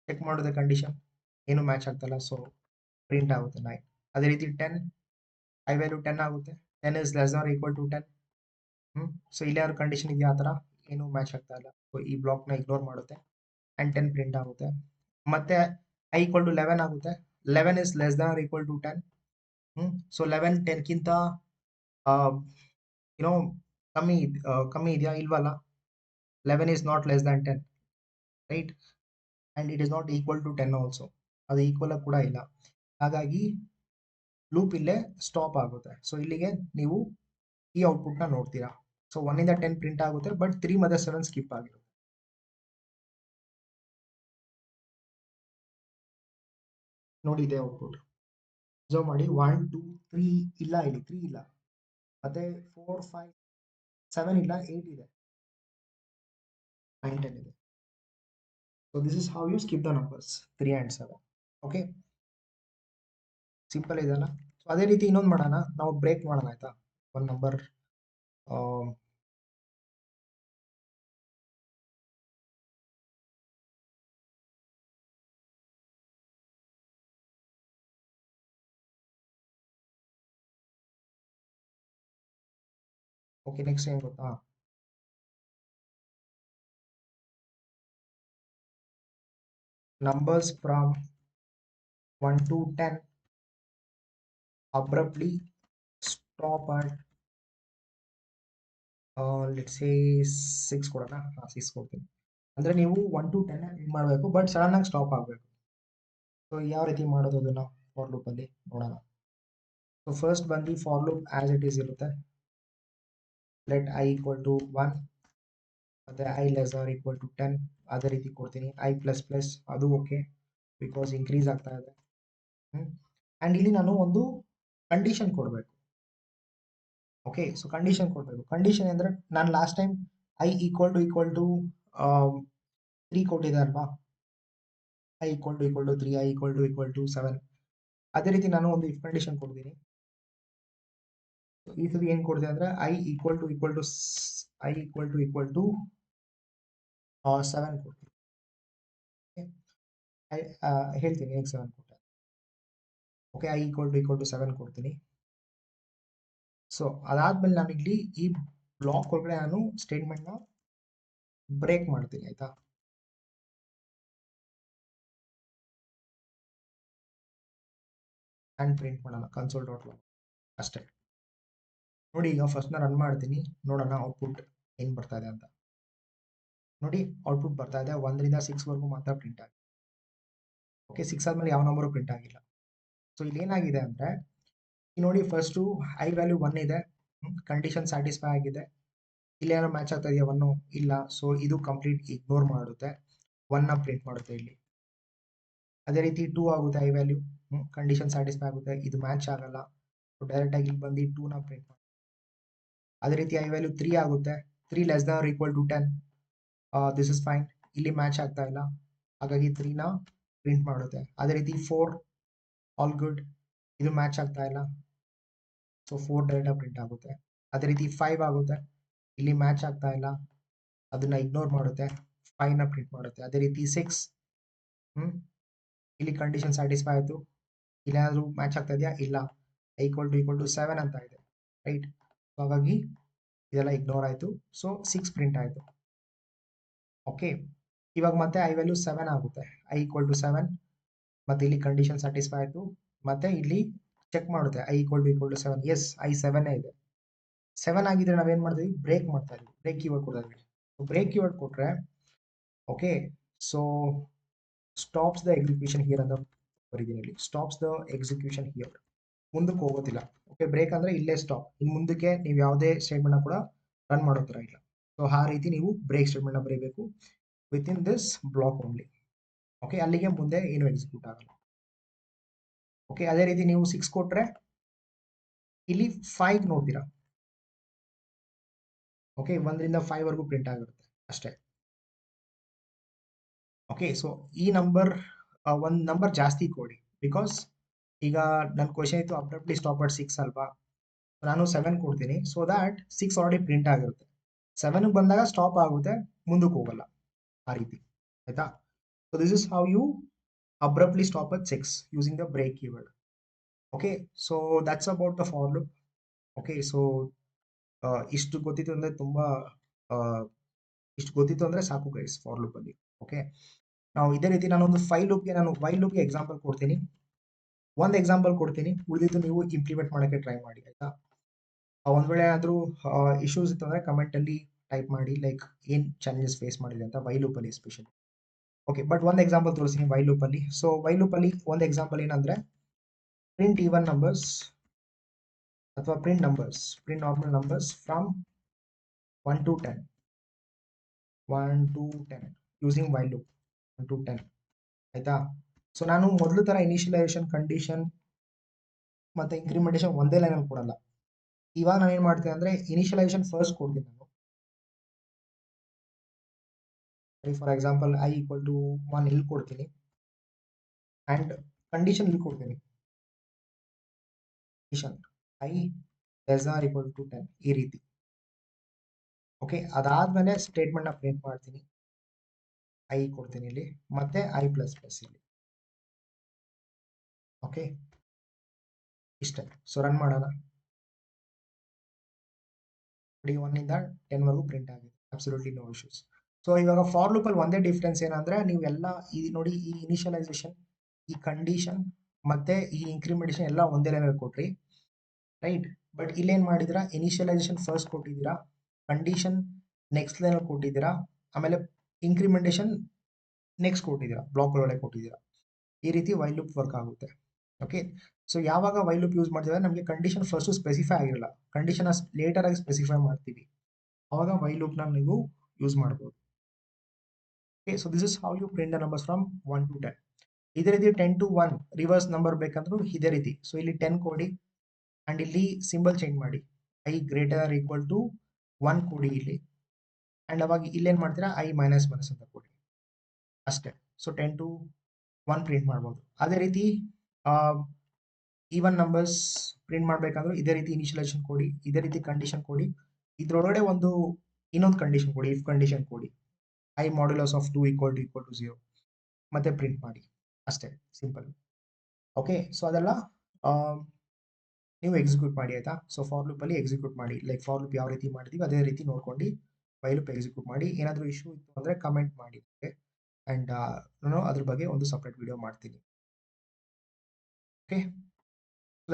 ಚೆಕ್ ಮಾಡುತ್ತೆ ಕಂಡೀಷನ್, ಏನು ಮ್ಯಾಚ್ ಆಗ್ತಲ್ಲ, ಸೊ ಪ್ರಿಂಟ್ ಆಗುತ್ತೆ 9. ಅದೇ ರೀತಿ 10, ಐ ವ್ಯಾಲ್ಯೂ 10 ಆಗುತ್ತೆ, 10 is less or equal to 10. So ಇಲ್ಲಿ ಯಾರು ಕಂಡೀಷನ್ ಇದೆಯಾ, ಆ ಥರ ಏನು ಮ್ಯಾಚ್ ಆಗ್ತಾ ಇಲ್ಲ, ಸೊ ಈ ಬ್ಲಾಕ್ನ ಇಗ್ನೋರ್ ಮಾಡುತ್ತೆ ಆ್ಯಂಡ್ 10 ಪ್ರಿಂಟ್ ಆಗುತ್ತೆ. ಮತ್ತೆ ಐ ಈಕ್ವಲ್ ಟು 11 ಆಗುತ್ತೆ, 11 is less or equal to 10. So 11 10ಗಿಂತ ಯುನೋ ಕಮ್ಮಿ ಇದೆಯಾ, ಇಲ್ವಲ್ಲ, 11 is not less than 10, right. And it is not equal to 10 also, ಅದು ಈಕ್ವಲ್ ಕೂಡ ಇಲ್ಲ, ಹಾಗಾಗಿ ಲೂಪ್ ಇಲ್ಲೇ ಸ್ಟಾಪ್ ಆಗುತ್ತೆ. ಸೊ ಇಲ್ಲಿಗೆ ನೀವು ಈ ಔಟ್ಪುಟ್ನ ನೋಡ್ತೀರಾ. ಸೊ 1 ಇಂದ 10 ಪ್ರಿಂಟ್ ಆಗುತ್ತೆ, ಬಟ್ 3 ಮತ್ತೆ 7 ಸ್ಕಿಪ್ ಆಗಿರುತ್ತೆ. ನೋಡಿ ಇದೆ ಔಟ್ಪುಟ್, ಅಬ್ಸರ್ವ್ ಮಾಡಿ, 1 2 3 ಇಲ್ಲ, ಇಲ್ಲಿ 3 ಇಲ್ಲ, ಮತ್ತೆ 4 5 7 ಇಲ್ಲ, 8 ಇದೆ, 9 10 ಇದೆ. So this is how you skip the numbers 3 and 7. Okay, simple ಇದೆಲ್ಲ. ಸೊ ಅದೇ ರೀತಿ ಇನ್ನೊಂದು ಮಾಡೋಣ, ನಾವು ಬ್ರೇಕ್ ಮಾಡೋಣ, ಆಯ್ತಾ. ಒಂದು ನಂಬರ್ ಓಕೆ, ನೆಕ್ಸ್ಟ್ ಏನು ಗೊತ್ತಾ, numbers from 1 to 10 abruptly stop at let's say 6 ಕೊಡೋಣ. 6 ಕೊಡ್ತೀನಿ, ಅಂದರೆ ನೀವು 1 to 10 ಪ್ರಿಂಟ್ ಮಾಡಬೇಕು, ಬಟ್ ಸಡನ್ನಾಗಿ ಸ್ಟಾಪ್ ಆಗಬೇಕು. ಸೊ ಯಾವ ರೀತಿ ಮಾಡೋದು ಅದನ್ನು ಫಾರ್ ಲೂಪಲ್ಲಿ ನೋಡೋಣ. ಸೊ ಫಸ್ಟ್ ಬಂದು for loop as it is ಇರುತ್ತೆ, ಲೆಟ್ ಐ ಈಕ್ವಲ್ ಟು 1, ಮತ್ತು I less or equal to 10, ಅದೇ ರೀತಿ ಕೊಡ್ತೀನಿ. ಐ ಪ್ಲಸ್ ಪ್ಲಸ್ ಅದು ಓಕೆ, ಬಿಕಾಸ್ ಇನ್ಕ್ರೀಸ್ ಆಗ್ತಾ ಇದೆ. ಆ್ಯಂಡ್ ಇಲ್ಲಿ ನಾನು ಒಂದು ಕಂಡೀಷನ್ ಕೊಡಬೇಕು. ಓಕೆ, ಸೊ ಕಂಡೀಷನ್ ಕೊಡಬೇಕು. ಕಂಡೀಷನ್ ಅಂದರೆ ನಾನು last time I equal to 3 ಕೊಟ್ಟಿದೆ ಅಲ್ವಾ, I equal to 3, I equal to 7. ಅದೇ ರೀತಿ ನಾನು ಒಂದು ಇಫ್ ಕಂಡೀಷನ್ ಕೊಡ್ತೀನಿ. ಈ ಸರಿ ಏನು ಕೊಡ್ತೀನಿ ಅಂದರೆ ಐ ಈಕ್ವಲ್ ಟು 7 ಕೊಡ್ತೀನಿ. ಹೇಳ್ತೀನಿ ಹೇಗೆ 7 ಕೊಟ್ಟೆ. ಓಕೆ, ಐ ಈಕ್ವಲ್ ಟು 7 ಕೊಡ್ತೀನಿ. ಸೊ ಅದಾದ್ಮೇಲೆ ನಾನು ಇಲ್ಲಿ ಈ ಬ್ಲಾಕ್ ಒಳಗಡೆ ನಾನು ಸ್ಟೇಟ್ಮೆಂಟ್ನ ಬ್ರೇಕ್ ಮಾಡ್ತೀನಿ, ಆಯ್ತಾ. ಆ್ಯಂಡ್ ಪ್ರಿಂಟ್ ಮಾಡೋಣ ಕನ್ಸೋಲ್ ಡಾಟ್ ಲಾಗ್ ಅಷ್ಟೇ. ನೋಡಿ ಈಗ ಫಸ್ಟ್ ನಾನು ರನ್ ಮಾಡ್ತೀನಿ, ನೋಡೋಣ ಔಟ್ಪುಟ್ ಏನು ಬರ್ತಾ ಇದೆ ಅಂತ. ನೋಡಿ ಔಟ್ಪುಟ್ ಬರ್ತಾ ಇದೆ 1ರಿಂದ 6ವರೆಗೂ ಮಾತ್ರ ಪ್ರಿಂಟ್ ಆಗಿದೆ. ಓಕೆ, 6 ಆದಮೇಲೆ ಯಾವ ನಂಬರು ಪ್ರಿಂಟ್ ಆಗಿಲ್ಲ. ಸೊ ಇಲ್ಲಿ ಏನಾಗಿದೆ ಅಂದರೆ ನೋಡಿ ಫಸ್ಟು ಐ ವ್ಯಾಲ್ಯೂ 1 ಇದೆ, ಕಂಡೀಷನ್ ಸ್ಯಾಟಿಸ್ಫೈ ಆಗಿದೆ. ಇಲ್ಲಿ ಏನಾದ್ರು ಮ್ಯಾಚ್ ಆಗ್ತಾ ಇದೆಯಾ 1? ಇಲ್ಲ. ಸೊ ಇದು ಕಂಪ್ಲೀಟ್ ಇಗ್ನೋರ್ ಮಾಡುತ್ತೆ, 1ನ ಪ್ರಿಂಟ್ ಮಾಡುತ್ತೆ ಇಲ್ಲಿ. ಅದೇ ರೀತಿ 2 ಆಗುತ್ತೆ ಐ ವ್ಯಾಲ್ಯೂ, ಕಂಡೀಷನ್ ಸ್ಯಾಟಿಸ್ಫೈ ಆಗುತ್ತೆ, ಇದು ಮ್ಯಾಚ್ ಆಗಲ್ಲ. ಸೊ ಡೈರೆಕ್ಟಾಗಿ ಇಲ್ಲಿ ಬಂದು 2ನ ಪ್ರಿಂಟ್ ಮಾಡುತ್ತೆ. ಅದೇ ರೀತಿ ಐ ವ್ಯಾಲ್ಯೂ 3 ಆಗುತ್ತೆ, 3 less than or equal to 10, this is fine, ಇಲ್ಲಿ ಮ್ಯಾಚ್ ಆಗ್ತಾ ಇಲ್ಲ, ಹಾಗಾಗಿ 3ನ ಪ್ರಿಂಟ್ ಮಾಡುತ್ತೆ. ಅದೇ ರೀತಿ 4 ಆಲ್ ಗುಡ್, ಇದು ಮ್ಯಾಚ್ ಆಗ್ತಾ ಇಲ್ಲ, ಸೊ 4 ಡೈರೆಕ್ಟಾಗಿ ಪ್ರಿಂಟ್ ಆಗುತ್ತೆ. ಅದೇ ರೀತಿ 5 ಆಗುತ್ತೆ, ಇಲ್ಲಿ ಮ್ಯಾಚ್ ಆಗ್ತಾ ಇಲ್ಲ, ಅದನ್ನ ಇಗ್ನೋರ್ ಮಾಡುತ್ತೆ, 5ನ ಪ್ರಿಂಟ್ ಮಾಡುತ್ತೆ. ಅದೇ ರೀತಿ 6, ಇಲ್ಲಿ ಕಂಡೀಷನ್ ಸ್ಯಾಟಿಸ್ಫೈ ಆಯಿತು, ಇಲ್ಲೇನಾದರೂ ಮ್ಯಾಚ್ ಆಗ್ತಾ ಇದೆಯಾ? ಇಲ್ಲ, ಈಕ್ವಲ್ ಟು 7 ಅಂತ ಇದೆ, ರೈಟ್. ಸೊ ಹಾಗಾಗಿ ಇದೆಲ್ಲ ಇಗ್ನೋರ್ ಆಯಿತು, ಸೊ 6 ಪ್ರಿಂಟ್ ಆಯಿತು. ಓಕೆ, ಇವಾಗ ಮತ್ತೆ ಐ ವ್ಯಾಲ್ಯೂ 7 ಆಗುತ್ತೆ, ಐ ಈಕ್ವಲ್ ಟು 7, ಮತ್ತೆ ಇಲ್ಲಿ ಕಂಡೀಷನ್ ಸ್ಯಾಟಿಸ್ಫೈ ಆಯಿತು, ಮತ್ತೆ ಇಲ್ಲಿ ಚೆಕ್ ಮಾಡುತ್ತೆ I equal to 7, yes I 7 ಇದೆ. 7 ಆಗಿದ್ರೆ ನಾವೇನು ಮಾಡ್ತೀವಿ? ಬ್ರೇಕ್ ಮಾಡ್ತಾ ಇದ್ವಿ, ಬ್ರೇಕ್ ಕೀವರ್ಡ್ ಕೊಡ್ತಾ ಇದ್ವಿ. ಬ್ರೇಕ್ ಕೀವರ್ಡ್ ಕೊಟ್ರೆ okay, so stops the execution here ಅಂತ ಬರೀತೀನಿ ಇಲ್ಲಿ, ಸ್ಟಾಪ್ಸ್ ದ ಎಕ್ಸಿಕ್ಯೂಷನ್ ಹಿಯರ್, ಮುಂದಕ್ಕೆ ಹೋಗೋದಿಲ್ಲ. ಓಕೆ, ಬ್ರೇಕ್ ಅಂದರೆ ಇಲ್ಲೇ ಸ್ಟಾಪ್, ಇನ್ನು ಮುಂದಕ್ಕೆ ನೀವು ಯಾವುದೇ ಸ್ಟೇಟ್ಮೆಂಟ್ನ ಕೂಡ ರನ್ ಮಾಡೋ ಥರ ಇಲ್ಲ. ಸೊ ಆ ರೀತಿ ನೀವು ಬ್ರೇಕ್ ಸ್ಟೇಟ್ಮೆಂಟ್ನ ಬರೀಬೇಕು within this block only. Okay, ಅಲ್ಲಿಗೆ ಮುಂದೆ ಏನು ಎಕ್ಸಿಕ್ಯೂಟ್ ಆಗಲ್ಲ. ಓಕೆ, ಅದೇ ರೀತಿ ನೀವು 6 ಕೊಟ್ಟರೆ ಇಲ್ಲಿ 5 ನೋಡ್ತೀರಾ. ಓಕೆ, 1ರಿಂದ 5ವರೆಗೂ ಪ್ರಿಂಟ್ ಆಗಿರುತ್ತೆ ಅಷ್ಟೇ. ಓಕೆ, ಸೊ ಈ ನಂಬರ್ ಒಂದು ನಂಬರ್ ಜಾಸ್ತಿ ಕೊಡಿ, ಬಿಕಾಸ್ ಈಗ ನನ್ನ ಕ್ವಶನ್ ಇತ್ತು ಅಬ್ರಪ್ಟ್ಲಿ ಸ್ಟಾಪ್ ಅಟ್ 6 ಅಲ್ವಾ, ನಾನು 7 ಕೊಡ್ತೀನಿ, ಸೊ ದ್ಯಾಟ್ 6 ಆಲ್ರೆಡಿ ಪ್ರಿಂಟ್ ಆಗಿರುತ್ತೆ. 7ಗೆ ಬಂದಾಗ ಸ್ಟಾಪ್ ಆಗುತ್ತೆ, ಮುಂದಕ್ಕೆ ಹೋಗಲ್ಲ, ಆ ರೀತಿ ಆಯ್ತಾ. So this is how you abruptly stop at 6 using the break keyword. Okay, so that's about the for loop. Okay, so ಇಷ್ಟು ಗೊತ್ತಿತ್ತು ಅಂದರೆ ಇಷ್ಟು ಗೊತ್ತಿತ್ತು ಅಂದರೆ ಸಾಕು ಗೈಸ್ ಫಾರ್ ಲೂಪಲ್ಲಿ. ಓಕೆ, ನಾವು ಇದೇ ರೀತಿ ನಾನೊಂದು ವೈಲ್ ಲೂಪ್ಗೆ ಎಕ್ಸಾಂಪಲ್ ಕೊಡ್ತೀನಿ, ಒಂದು ಎಕ್ಸಾಂಪಲ್ ಕೊಡ್ತೀನಿ, ಉಳಿದಿದ್ದು ನೀವು ಇಂಪ್ಲಿಮೆಂಟ್ ಮಾಡೋಕ್ಕೆ ಟ್ರೈ ಮಾಡಿ ಆಯಿತಾ. ಒಂದು ವೇಳೆ ಏನಾದರೂ ಇಶ್ಯೂಸ್ ಇತ್ತು ಅಂದರೆ ಕಮೆಂಟಲ್ಲಿ ಟೈಪ್ ಮಾಡಿ, ಲೈಕ್ ಏನು ಚಾಲೆಂಜಸ್ ಫೇಸ್ ಮಾಡಿದೆ ಅಂತ ವೈಲ್ ಲೂಪಲ್ಲಿ ಎಸ್ಪೆಷಲಿ. ಓಕೆ, ಬಟ್ ಒಂದು ಎಕ್ಸಾಂಪಲ್ ತೋರಿಸ್ತೀನಿ ವೈಲ್ ಲೂಪಲ್ಲಿ. ಸೊ ವೈಲ್ ಲೂಪಲ್ಲಿ ಒಂದು ಎಕ್ಸಾಂಪಲ್ ಏನಂದರೆ ಪ್ರಿಂಟ್ ಈವನ್ ನಂಬರ್ಸ್ ಅಥವಾ print normal numbers from 1 to 10 using while loop 1 to 10 ಆಯ್ತಾ. ಸೊ ನಾನು ಮೊದಲು ಥರ ಇನಿಷಿಯಲೈಸೇಷನ್, ಕಂಡೀಷನ್ ಮತ್ತು ಇಂಕ್ರಿಮೆಂಟೇಷನ್ ಒಂದೇ ಲೈನಲ್ಲಿ ಕೊಡಲ್ಲ. ಇವಾಗ ನಾನು ಏನು ಮಾಡ್ತೀನಿ ಅಂದರೆ ಇನಿಷಿಯಲೈಸೇಷನ್ ಫಸ್ಟ್ ಕೊಡ್ತೀನಿ ನಾನು. For example I equal to 1 ಇಲ್ಲಿ ಕೊಡ್ತೀನಿ, ಆ್ಯಂಡ್ ಕಂಡೀಷನ್ ಇಲ್ಲಿ ಕೊಡ್ತೀನಿ, condition I less or equal to 10 ಈ ರೀತಿ. ಓಕೆ, ಅದಾದಮೇಲೆ ಸ್ಟೇಟ್ಮೆಂಟ್ನ ಪ್ರಿಂಟ್ ಮಾಡ್ತೀನಿ, ಐ ಕೊಡ್ತೀನಿ ಇಲ್ಲಿ, ಮತ್ತೆ ಐ ಪ್ಲಸ್ ಪ್ಲಸ್ ಇಲ್ಲಿ. ಓಕೆ, ಇಷ್ಟೇ. ಸೊ ರನ್ ಮಾಡೋಣ. 1ರಿಂದ 10ವರೆಗೂ ಪ್ರಿಂಟ್ ಆಗಿದೆ, ಅಬ್ಸಲ್ಯೂಟ್ಲಿ ನೋ ಇಶ್ಯೂಸ್. ಸೊ ಇವಾಗ ಫಾರ್ ಲೂಪಲ್ಲಿ ಒಂದೇ ಡಿಫ್ರೆನ್ಸ್ ಏನಂದರೆ ನೀವೆಲ್ಲ ಈ ನೋಡಿ, ಈ ಇನಿಷಿಯಲೈಸೇಷನ್, ಈ ಕಂಡೀಷನ್ ಮತ್ತು ಈ ಇಂಕ್ರಿಮೆಂಟೇಷನ್ ಎಲ್ಲ ಒಂದೇ ಲೈನಲ್ಲಿ ಕೊಟ್ರಿ, ರೈಟ್. ಬಟ್ ಇಲ್ಲೇನು ಮಾಡಿದ್ದೀರಾ, ಇನಿಷಿಯಲೈಸೇಷನ್ ಫಸ್ಟ್ ಕೊಟ್ಟಿದ್ದೀರಾ, ಕಂಡೀಷನ್ ನೆಕ್ಸ್ಟ್ ಲೈನಲ್ಲಿ ಕೊಟ್ಟಿದ್ದೀರಾ, ಆಮೇಲೆ ಇಂಕ್ರಿಮೆಂಟೇಷನ್ ನೆಕ್ಸ್ಟ್ ಕೊಟ್ಟಿದ್ದೀರಾ, ಬ್ಲಾಕ್ ಒಳಗಡೆ ಕೊಟ್ಟಿದ್ದೀರಾ. ಈ ರೀತಿ ವೈಲ್ ಲೂಪ್ ವರ್ಕ್ ಆಗುತ್ತೆ. ಓಕೆ, ಸೊ ಯಾವಾಗ ವೈಲ್ ಲೂಪ್ ಯೂಸ್ ಮಾಡ್ತೀವಿ ನಮಗೆ ಕಂಡೀಷನ್ ಫಸ್ಟು ಸ್ಪೆಸಿಫೈ ಆಗಿರಲ್ಲ, ಕಂಡೀಷನ್ ಲೇಟರಾಗಿ ಸ್ಪೆಸಿಫೈ ಮಾಡ್ತೀವಿ, ಆವಾಗ ವೈಲ್ ಲೂಪ್ನ ನೀವು ಯೂಸ್ ಮಾಡ್ಬೋದು. Okay, so this is how you print the numbers from 1 to 10. ಇದೇ ರೀತಿ 10 to 1 ರಿವರ್ಸ್ ನಂಬರ್ ಬೇಕಂದ್ರೂ ಇದೇ ರೀತಿ. ಸೊ ಇಲ್ಲಿ 10 ಕೊಡಿ, ಆ್ಯಂಡ್ ಇಲ್ಲಿ ಸಿಂಬಲ್ ಚೇಂಜ್ ಮಾಡಿ, I greater or equal to 1 ಕೊಡಿ ಇಲ್ಲಿ, ಆ್ಯಂಡ್ ಅವಾಗ ಇಲ್ಲೇನು ಮಾಡ್ತೀರಾ, ಐ ಮೈನಸ್ ಅಂತ ಕೊಡಿ ಅಷ್ಟೇ. ಸೊ 10 to 1 ಪ್ರಿಂಟ್ ಮಾಡ್ಬೋದು. ಅದೇ ರೀತಿ ಈವನ್ ನಂಬರ್ಸ್ ಪ್ರಿಂಟ್ ಮಾಡಬೇಕಂದ್ರೂ ಇದೇ ರೀತಿ ಇನಿಷಿಯಲೈಸೇಷನ್ ಕೊಡಿ, ಇದೇ ರೀತಿ ಕಂಡೀಷನ್ ಕೊಡಿ, ಇದರೊಳಗಡೆ ಇನ್ನೊಂದು ಕಂಡೀಷನ್ ಕೊಡಿ, ಇಫ್ ಕಂಡೀಷನ್ ಕೊಡಿ, I modulus of 2 equal to 0, ಮತ್ತೆ ಪ್ರಿಂಟ್ ಮಾಡಿ ಅಷ್ಟೇ, ಸಿಂಪಲ್. ಓಕೆ, ಸೊ ಅದೆಲ್ಲ ನೀವು ಎಕ್ಸಿಕ್ಯೂಟ್ ಮಾಡಿ ಆಯಿತಾ. ಸೊ ಫಾರ್ ಲೂಪಲ್ಲಿ ಎಕ್ಸಿಕ್ಯೂಟ್ ಮಾಡಿ, ಲೈಕ್ ಫಾರ್ ಲೂಪ್ ಯಾವ ರೀತಿ ಮಾಡಿದ್ದೀವಿ ಅದೇ ರೀತಿ ನೋಡ್ಕೊಂಡು ವೈಲ್ ಲೂಪ್ ಎಕ್ಸಿಕ್ಯೂಟ್ ಮಾಡಿ. ಏನಾದರೂ ಇಶ್ಯೂ ಇತ್ತು ಅಂದರೆ ಕಮೆಂಟ್ ಮಾಡಿ, ಆ್ಯಂಡ್ ನಾನು ಅದ್ರ ಬಗ್ಗೆ ಒಂದು ಸಪ್ರೇಟ್ ವಿಡಿಯೋ ಮಾಡ್ತೀನಿ. Okay.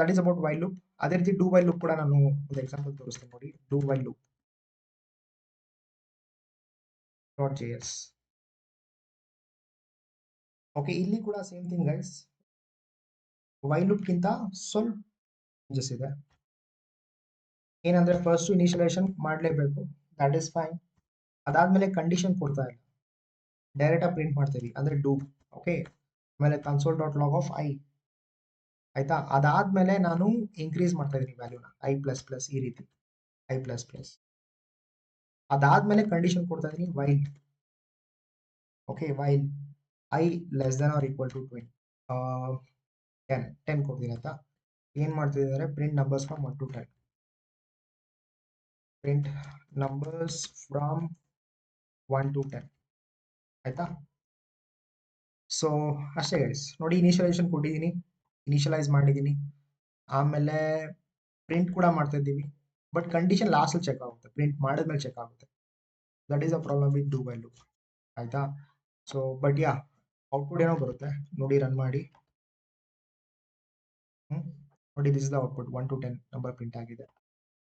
That is about while loop. ಅದೇ ರೀತಿ ಡೂ ವೈಲ್ ಲೂಪ್ ಕೂಡ ನಾನು ಒಂದು ಎಕ್ಸಾಂಪಲ್ ತೋರಿಸ್ತೀನಿ ನೋಡಿ. Do while loop dot J S. Okay, ಇಲ್ಲಿ ಕೂಡ ಸೇಮ್ ಥಿಂಗ್ ಗೈಸ್. ವೈಲ್ ಲೂಪ್ಗಿಂತ ಸ್ವಲ್ಪ ಚೇಂಜಸ್ ಇದೆ. ಏನಂದ್ರೆ ಫಸ್ಟ್ ಇನಿಷಿಯಲೈಸೇಷನ್ ಮಾಡಲೇಬೇಕು, ದಟ್ ಇಸ್ ಫೈನ್. ಅದಾದ್ಮೇಲೆ ಕಂಡೀಷನ್ ಕೊಡ್ತಾ ಇಲ್ಲ, ಡೈರೆಕ್ಟ್ ಆಗಿ ಪ್ರಿಂಟ್ ಮಾಡ್ತೀವಿ ಅಂದ್ರೆ ಡೂ. ಓಕೆ, ಆಮೇಲೆ console dot log of I, ಆಯ್ತಾ. ಅದಾದ್ಮೇಲೆ ನಾನು ಇನ್ಕ್ರೀಸ್ ಮಾಡ್ತಾ ಇದೀನಿ ವ್ಯಾಲ್ಯೂನ ಐ ಪ್ಲಸ್ ಪ್ಲಸ್, ಈ ರೀತಿ ಐ ಪ್ಲಸ್ ಪ್ಲಸ್. ಅದಾದ್ಮೇಲೆ ಕಂಡೀಷನ್ ಕೊಡ್ತಾ ಇದೀನಿ while. Okay, while I less than or equal to 10 ಕೊಡ್ತೀನಿ ಆಯ್ತಾ. ಏನ್ ಮಾಡ್ತಿದ್ದಾರೆ, print numbers from 1 to 10, print numbers from 1 to 10 ಆಯ್ತಾ. ಸೊ ಅಷ್ಟೇ ಗೈಸ್ ನೋಡಿ, ಇನಿಷಿಯಲೈಸೇಷನ್ ಕೊಟ್ಟಿದ್ದೀನಿ, ಇನಿಷಿಯಲೈಸ್ ಮಾಡಿದ್ದೀನಿ, ಆಮೇಲೆ ಪ್ರಿಂಟ್ ಕೂಡ ಮಾಡ್ತಾ ಇದ್ದೀವಿ. ಬಟ್ ಕಂಡೀಷನ್ ಲಾಸ್ಟ್ ಚೆಕ್ ಆಗುತ್ತೆ, ಪ್ರಿಂಟ್ ಮಾಡಿದ್ಮೇಲೆ ಚೆಕ್ ಆಗುತ್ತೆ. That is a problem with do while loop ಆಯ್ತಾ. ಸೊ ಬಟ್ ಯಾ, ಔಟ್ಪುಟ್ ಏನೋ ಬರುತ್ತೆ ನೋಡಿ, ರನ್ ಮಾಡಿ. ನೋಡಿ, this is the output, 1 to 10 number print ಆಗಿದೆ.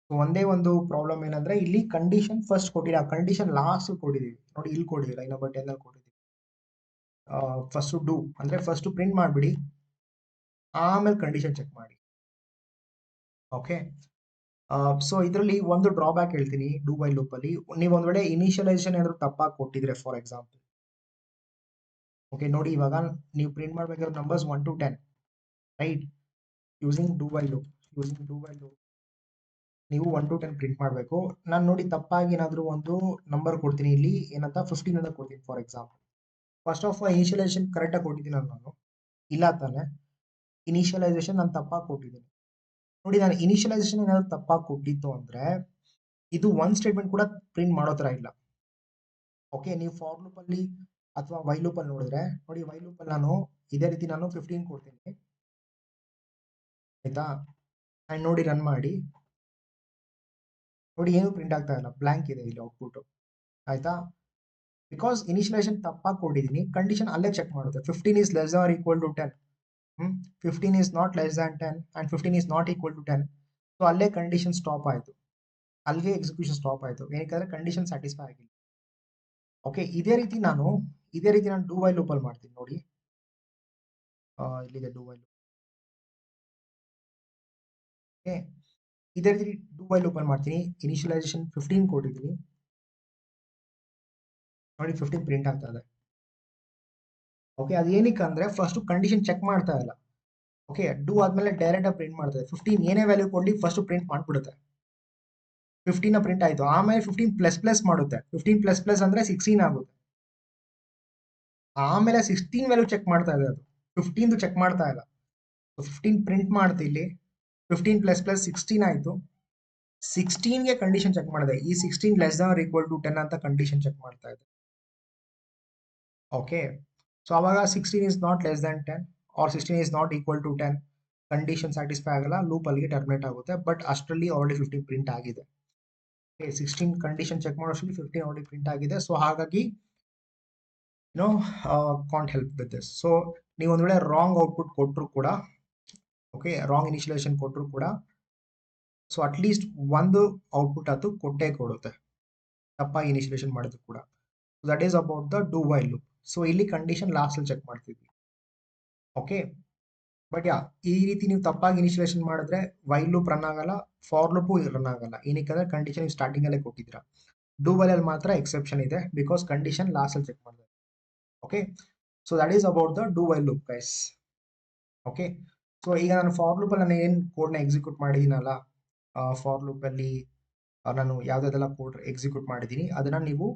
ಸೊ ಒಂದೇ ಒಂದು ಪ್ರಾಬ್ಲಮ್ ಏನಂದ್ರೆ ಇಲ್ಲಿ ಕಂಡೀಷನ್ ಫಸ್ಟ್ ಕೊಟ್ಟಿಲ್ಲ, ಕಂಡೀಷನ್ ಲಾಸ್ಟ್ ಕೊಟ್ಟಿದ್ದೀವಿ ನೋಡಿ. ಇಲ್ಲಿ ಕೊಟ್ಟಿದ್ದೀವಿ, ಲೈನ್ ನಂಬರ್ 10 ಅಲ್ಲಿ ಕೊಟ್ಟಿದ್ದೀವಿ. ಫಸ್ಟ್ ಡೂ ಅಂದ್ರೆ ಫಸ್ಟ್ ಪ್ರಿಂಟ್ ಮಾಡಿಬಿಡಿ, ಆಮೇಲೆ ಕಂಡೀಷನ್ ಚೆಕ್ ಮಾಡಿ. ಓಕೆ, ಸೊ ಇದರಲ್ಲಿ ಒಂದು ಡ್ರಾಬ್ಯಾಕ್ ಹೇಳ್ತೀನಿ ಡೂ ವೈಲ್ ಲೂಪ್ ಅಲ್ಲಿ. ನೀವು ಒಂದ್ ವೇಳೆ ಇನಿಷಿಯಲೈಸೇಷನ್ ಏನಾದ್ರು ತಪ್ಪಾಗಿ ಕೊಟ್ಟಿದ್ರೆ, ಫಾರ್ ಎಕ್ಸಾಂಪಲ್, ಓಕೆ ನೋಡಿ, ಇವಾಗ ನೀವು ಪ್ರಿಂಟ್ ಮಾಡ್ಬೇಕಾದ್ರೆ numbers 1 to 10 right, using do while loop. ನೀವು 1 to 10 ಪ್ರಿಂಟ್ ಮಾಡಬೇಕು. ನಾನು ನೋಡಿ ತಪ್ಪಾಗಿ ಏನಾದರೂ ಒಂದು ನಂಬರ್ ಕೊಡ್ತೀನಿ, ಇಲ್ಲಿ ಏನಂತ 15 ಅಂತ ಕೊಡ್ತೀನಿ for example. First of all initialisation ಕರೆಕ್ಟಾಗಿ ಕೊಟ್ಟಿದ್ದೀನಿ ನಾನು, ಇಲ್ಲ ತಾನೆ. ಇನಿಷಿಯಲೈಸೇಷನ್ ನಾನು ತಪ್ಪಾಗಿ ಕೊಟ್ಟಿದ್ದೀನಿ ನೋಡಿ. ನಾನು ಇನಿಷಿಯಲೈಸೇಷನ್ ಏನಾದ್ರು ತಪ್ಪಾಗಿ ಕೊಟ್ಟಿತ್ತು ಅಂದ್ರೆ ಇದು ಒನ್ ಸ್ಟೇಟ್ಮೆಂಟ್ ಕೂಡ ಪ್ರಿಂಟ್ ಮಾಡೋ ಥರ ಇಲ್ಲ. ಓಕೆ, ನೀವು ಫಾರ್ ಲೂಪ್ ಅಲ್ಲಿ ಅಥವಾ ವೈ ಲೂಪ್ ಅಲ್ಲಿ ನೋಡಿದ್ರೆ ನೋಡಿ, ವೈ ಲೂಪ್ ಅಲ್ಲಿ ನಾನು ಇದೇ ರೀತಿ ನಾನು 15 ಕೊಡ್ತೀನಿ ಆಯ್ತಾ. ಅಂಡ್ ನೋಡಿ, ರನ್ ಮಾಡಿ ನೋಡಿ, ಏನು ಪ್ರಿಂಟ್ ಆಗ್ತಾ ಇಲ್ಲ, ಬ್ಲಾಂಕ್ ಇದೆ ಇಲ್ಲಿ ಔಟ್ಪುಟ್ ಆಯ್ತಾ. ಬಿಕಾಸ್ ಇನಿಷಿಯಲೈಸೇಷನ್ ತಪ್ಪಾಗಿ ಕೊಟ್ಟಿದ್ದೀನಿ, ಕಂಡೀಷನ್ ಅಲ್ಲೇ ಚೆಕ್ ಮಾಡುತ್ತೆ. 15 is less than or equal to 10, 15 is not less than 10 and 15 is not equal to 10. So ಅಲ್ಲೇ ಕಂಡೀಷನ್ ಸ್ಟಾಪ್ ಆಯಿತು, ಅಲ್ಲಿಗೆ ಎಕ್ಸಿಕ್ಯೂಷನ್ ಸ್ಟಾಪ್ ಆಯಿತು, ಏನಕ್ಕೆ ಕಂಡೀಷನ್ ಸ್ಯಾಟಿಸ್ಫೈ ಆಗಿಲ್ಲ. ಓಕೆ, ಇದೇ ರೀತಿ ನಾನು ಡೂ ವೈಲ್ ಲೂಪ್ ಅಲ್ಲಿ ಮಾಡ್ತೀನಿ ನೋಡಿ. ಇಲ್ಲಿದೆ ಡೂ ವೈಲ್. ಓಕೆ, ಇದೇ ರೀತಿ ಡೂ ವೈಲ್ ಲೂಪ್ ಅಲ್ಲಿ ಮಾಡ್ತೀನಿ. ಇನಿಷಿಯಲೈಸೇಷನ್ 15 ಕೊಟ್ಟಿದ್ದೀನಿ ನೋಡಿ, 15 ಪ್ರಿಂಟ್ ಆಗ್ತಾ ಇದೆ. ಓಕೆ, ಅದು ಏನಕ್ಕೆ ಅಂದ್ರೆ ಫಸ್ಟ್ ಕಂಡೀಷನ್ ಚೆಕ್ ಮಾಡ್ತಾ ಇಲ್ಲ. ಓಕೆ, ಡೂ ಆದ್ಮೇಲೆ ಡೈರೆಕ್ಟ್ ಆಗಿ ಪ್ರಿಂಟ್ ಮಾಡ್ತದೆ. 15 ಏನೇ ವ್ಯಾಲ್ಯೂ ಕೊಡ್ಲಿ ಫಸ್ಟ್ ಪ್ರಿಂಟ್ ಮಾಡ್ಬಿಡುತ್ತೆ. 15 ಪ್ರಿಂಟ್ ಆಯ್ತು, ಆಮೇಲೆ 15 ಪ್ಲಸ್ ಪ್ಲಸ್ ಮಾಡುತ್ತೆ. 15 ಪ್ಲಸ್ ಪ್ಲಸ್ ಅಂದ್ರೆ 16 ಆಗುತ್ತೆ. ಆಮೇಲೆ 16 ವ್ಯಾಲ್ಯೂ ಚೆಕ್ ಮಾಡ್ತಾ ಇದೆ, ಅದು 15 ಚೆಕ್ ಮಾಡ್ತಾ ಇಲ್ಲ. 15 ಪ್ರಿಂಟ್ ಮಾಡ್ತಿ ಇಲ್ಲಿ, 15 ಪ್ಲಸ್ ಪ್ಲಸ್ 16 ಆಯ್ತು. 16ಗೆ ಕಂಡೀಷನ್ ಚೆಕ್ ಮಾಡಿದೆ, ಈ 16 less than or equal to 10 ಅಂತ ಕಂಡೀಷನ್ ಚೆಕ್ ಮಾಡ್ತಾ ಇದೆ. ಓಕೆ, ಸೊ ಅವಾಗ 16 is not less than 10 or 16 is not equal to 10, condition satisfy ಆಗಲ್ಲ, ಲೂಪ್ ಅಲ್ಲಿಗೆ ಟರ್ಮಿನೇಟ್ ಆಗುತ್ತೆ. ಬಟ್ ಅಷ್ಟರಲ್ಲಿ ಆಲ್ರೆಡಿ 15 ಪ್ರಿಂಟ್ ಆಗಿದೆ. 16 ಕಂಡೀಷನ್ ಚೆಕ್ ಮಾಡೋಷ್ಟರಲ್ಲಿ 15 ಆಲ್ರೆಡಿ ಪ್ರಿಂಟ್ ಆಗಿದೆ. ಸೊ ಹಾಗಾಗಿ can't help with this. So ನೀವು ಒಂದು ವೇಳೆ ರಾಂಗ್ ಔಟ್ಪುಟ್ ಕೊಟ್ಟರು ಕೂಡ, ಓಕೆ, ರಾಂಗ್ ಇನಿಷಿಯಲೈಸೇಷನ್ ಕೊಟ್ಟರು ಕೂಡ, ಸೊ ಅಟ್ಲೀಸ್ಟ್ ಒಂದು ಔಟ್ಪುಟ್ ಅದು ಕೊಟ್ಟೇ ಕೊಡುತ್ತೆ, ತಪ್ಪಾಗಿ ಇನಿಷಿಯಲೈಸೇಷನ್ ಮಾಡಿದ್ರು ಕೂಡ. That is about the do while loop. So ಇಲ್ಲಿ ಕಂಡೀಷನ್ ಲಾಸ್ಟ್ ಅಲ್ಲಿ ಚೆಕ್ ಮಾಡ್ತಿದ್ವಿ. ಓಕೆ, ಬಟ್ ಯಾ, ಈ ರೀತಿ ನೀವು ತಪ್ಪಾಗಿ ಇನಿಷಿಯಲೈಸೇಷನ್ ಮಾಡಿದ್ರೆ ವೈಲ್ ಲೂಪ್ ರನ್ ಆಗಲ್ಲ, ಫಾರ್ ಲೂಪು ರನ್ ಆಗಲ್ಲ. ಏನಕ್ಕೆ ಕಂಡೀಷನ್ ನೀವು ಸ್ಟಾರ್ಟಿಂಗ್ ಅಲ್ಲೇ ಕೊಟ್ಟಿದ್ದೀರಾ. ಡೂ ವೈಲ್ ಅಲ್ಲಿ ಮಾತ್ರ ಎಕ್ಸೆಪ್ಷನ್ ಇದೆ, ಬಿಕಾಸ್ ಕಂಡೀಷನ್ ಲಾಸ್ಟ್ ಅಲ್ಲಿ ಚೆಕ್ ಮಾಡಿದ್ರೆ. Okay, so that is about the do while loop guys. Okay, so ಈಗ ನಾನು ಫಾರ್ ಲೂಪ್ ಅಲ್ಲಿ ನಾನು ಏನು ಕೋಡ್ನ ಎಕ್ಸಿಕ್ಯೂಟ್ ಮಾಡಿದ್ದೀನಲ್ಲ, ಫಾರ್ ಲೂಪ್ ಅಲ್ಲಿ ನಾನು ಯಾವ್ದಾದೆಲ್ಲ ಕೋಡ್ ಎಕ್ಸಿಕ್ಯೂಟ್ ಮಾಡಿದ್ದೀನಿ ಅದನ್ನ ನೀವು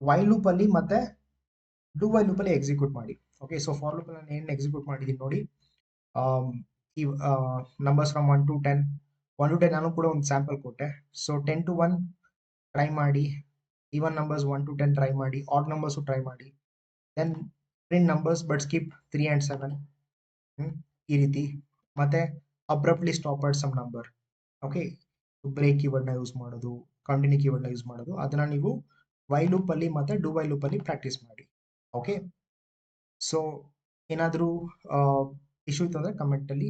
ವೈಲ್ ಲೂಪ್ ಅಲ್ಲಿ ಮತ್ತೆ ಡೂ ವೈಲ್ ಲೂಪ್ ಅಲ್ಲಿ ಎಕ್ಸಿಕ್ಯೂಟ್ ಮಾಡಿ. ಓಕೆ, ಸೊ ಫಾರ್ ಲೂಪ್ ಅಲ್ಲಿ ನಾನು ಏನು ಎಕ್ಸಿಕ್ಯೂಟ್ ಮಾಡಿದ್ದೀನಿ ನೋಡಿ, ಈ ನಂಬರ್ಸ್ ಫ್ರಮ್ 1 to 10, 1 to 10 ನಾನು ಕೂಡ ಒಂದು ಸ್ಯಾಂಪಲ್ ಕೊಟ್ಟೆ. ಸೊ 10 to 1 ಟ್ರೈ ಮಾಡಿ, ಈವನ್ ನಂಬರ್ಸ್ 1 to 10 ಟ್ರೈ ಮಾಡಿ, ಆಡ್ ನಂಬರ್ಸು ಟ್ರೈ ಮಾಡಿ, then print numbers but skip 3 and 7, ಈ ರೀತಿ. ಮತ್ತೆ abruptly stop at some number. Okay, break ಕೀವರ್ಡ್ನ ಯೂಸ್ ಮಾಡೋದು, ಕಂಟಿನ್ಯೂ ಕೀವರ್ಡ್ನ ಯೂಸ್ ಮಾಡೋದು, ಅದನ್ನ ನೀವು ವೈಲ್ ಲೂಪ್ ಅಲ್ಲಿ ಮತ್ತೆ ಡೂ ವೈಲ್ ಲೂಪ್ ಅಲ್ಲಿ ಪ್ರಾಕ್ಟೀಸ್ ಮಾಡಿ. ಓಕೆ, ಸೊ ಏನಾದರೂ ಇಶ್ಯೂ ಇತ್ತು ಅಂದರೆ ಕಮೆಂಟಲ್ಲಿ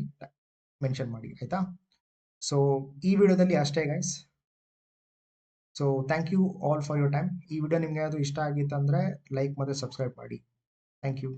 ಮೆನ್ಷನ್ ಮಾಡಿ ಆಯ್ತಾ. ಸೊ ಈ ವಿಡಿಯೋದಲ್ಲಿ ಅಷ್ಟೇ guys. So thank you all for your time. ಈ ವಿಡಿಯೋ ನಿಮ್ಗೆ ಯಾವುದು ಇಷ್ಟ ಆಗಿತ್ತು ಅಂದರೆ ಲೈಕ್ ಮತ್ತು ಸಬ್ಸ್ಕ್ರೈಬ್ ಮಾಡಿ. Thank you.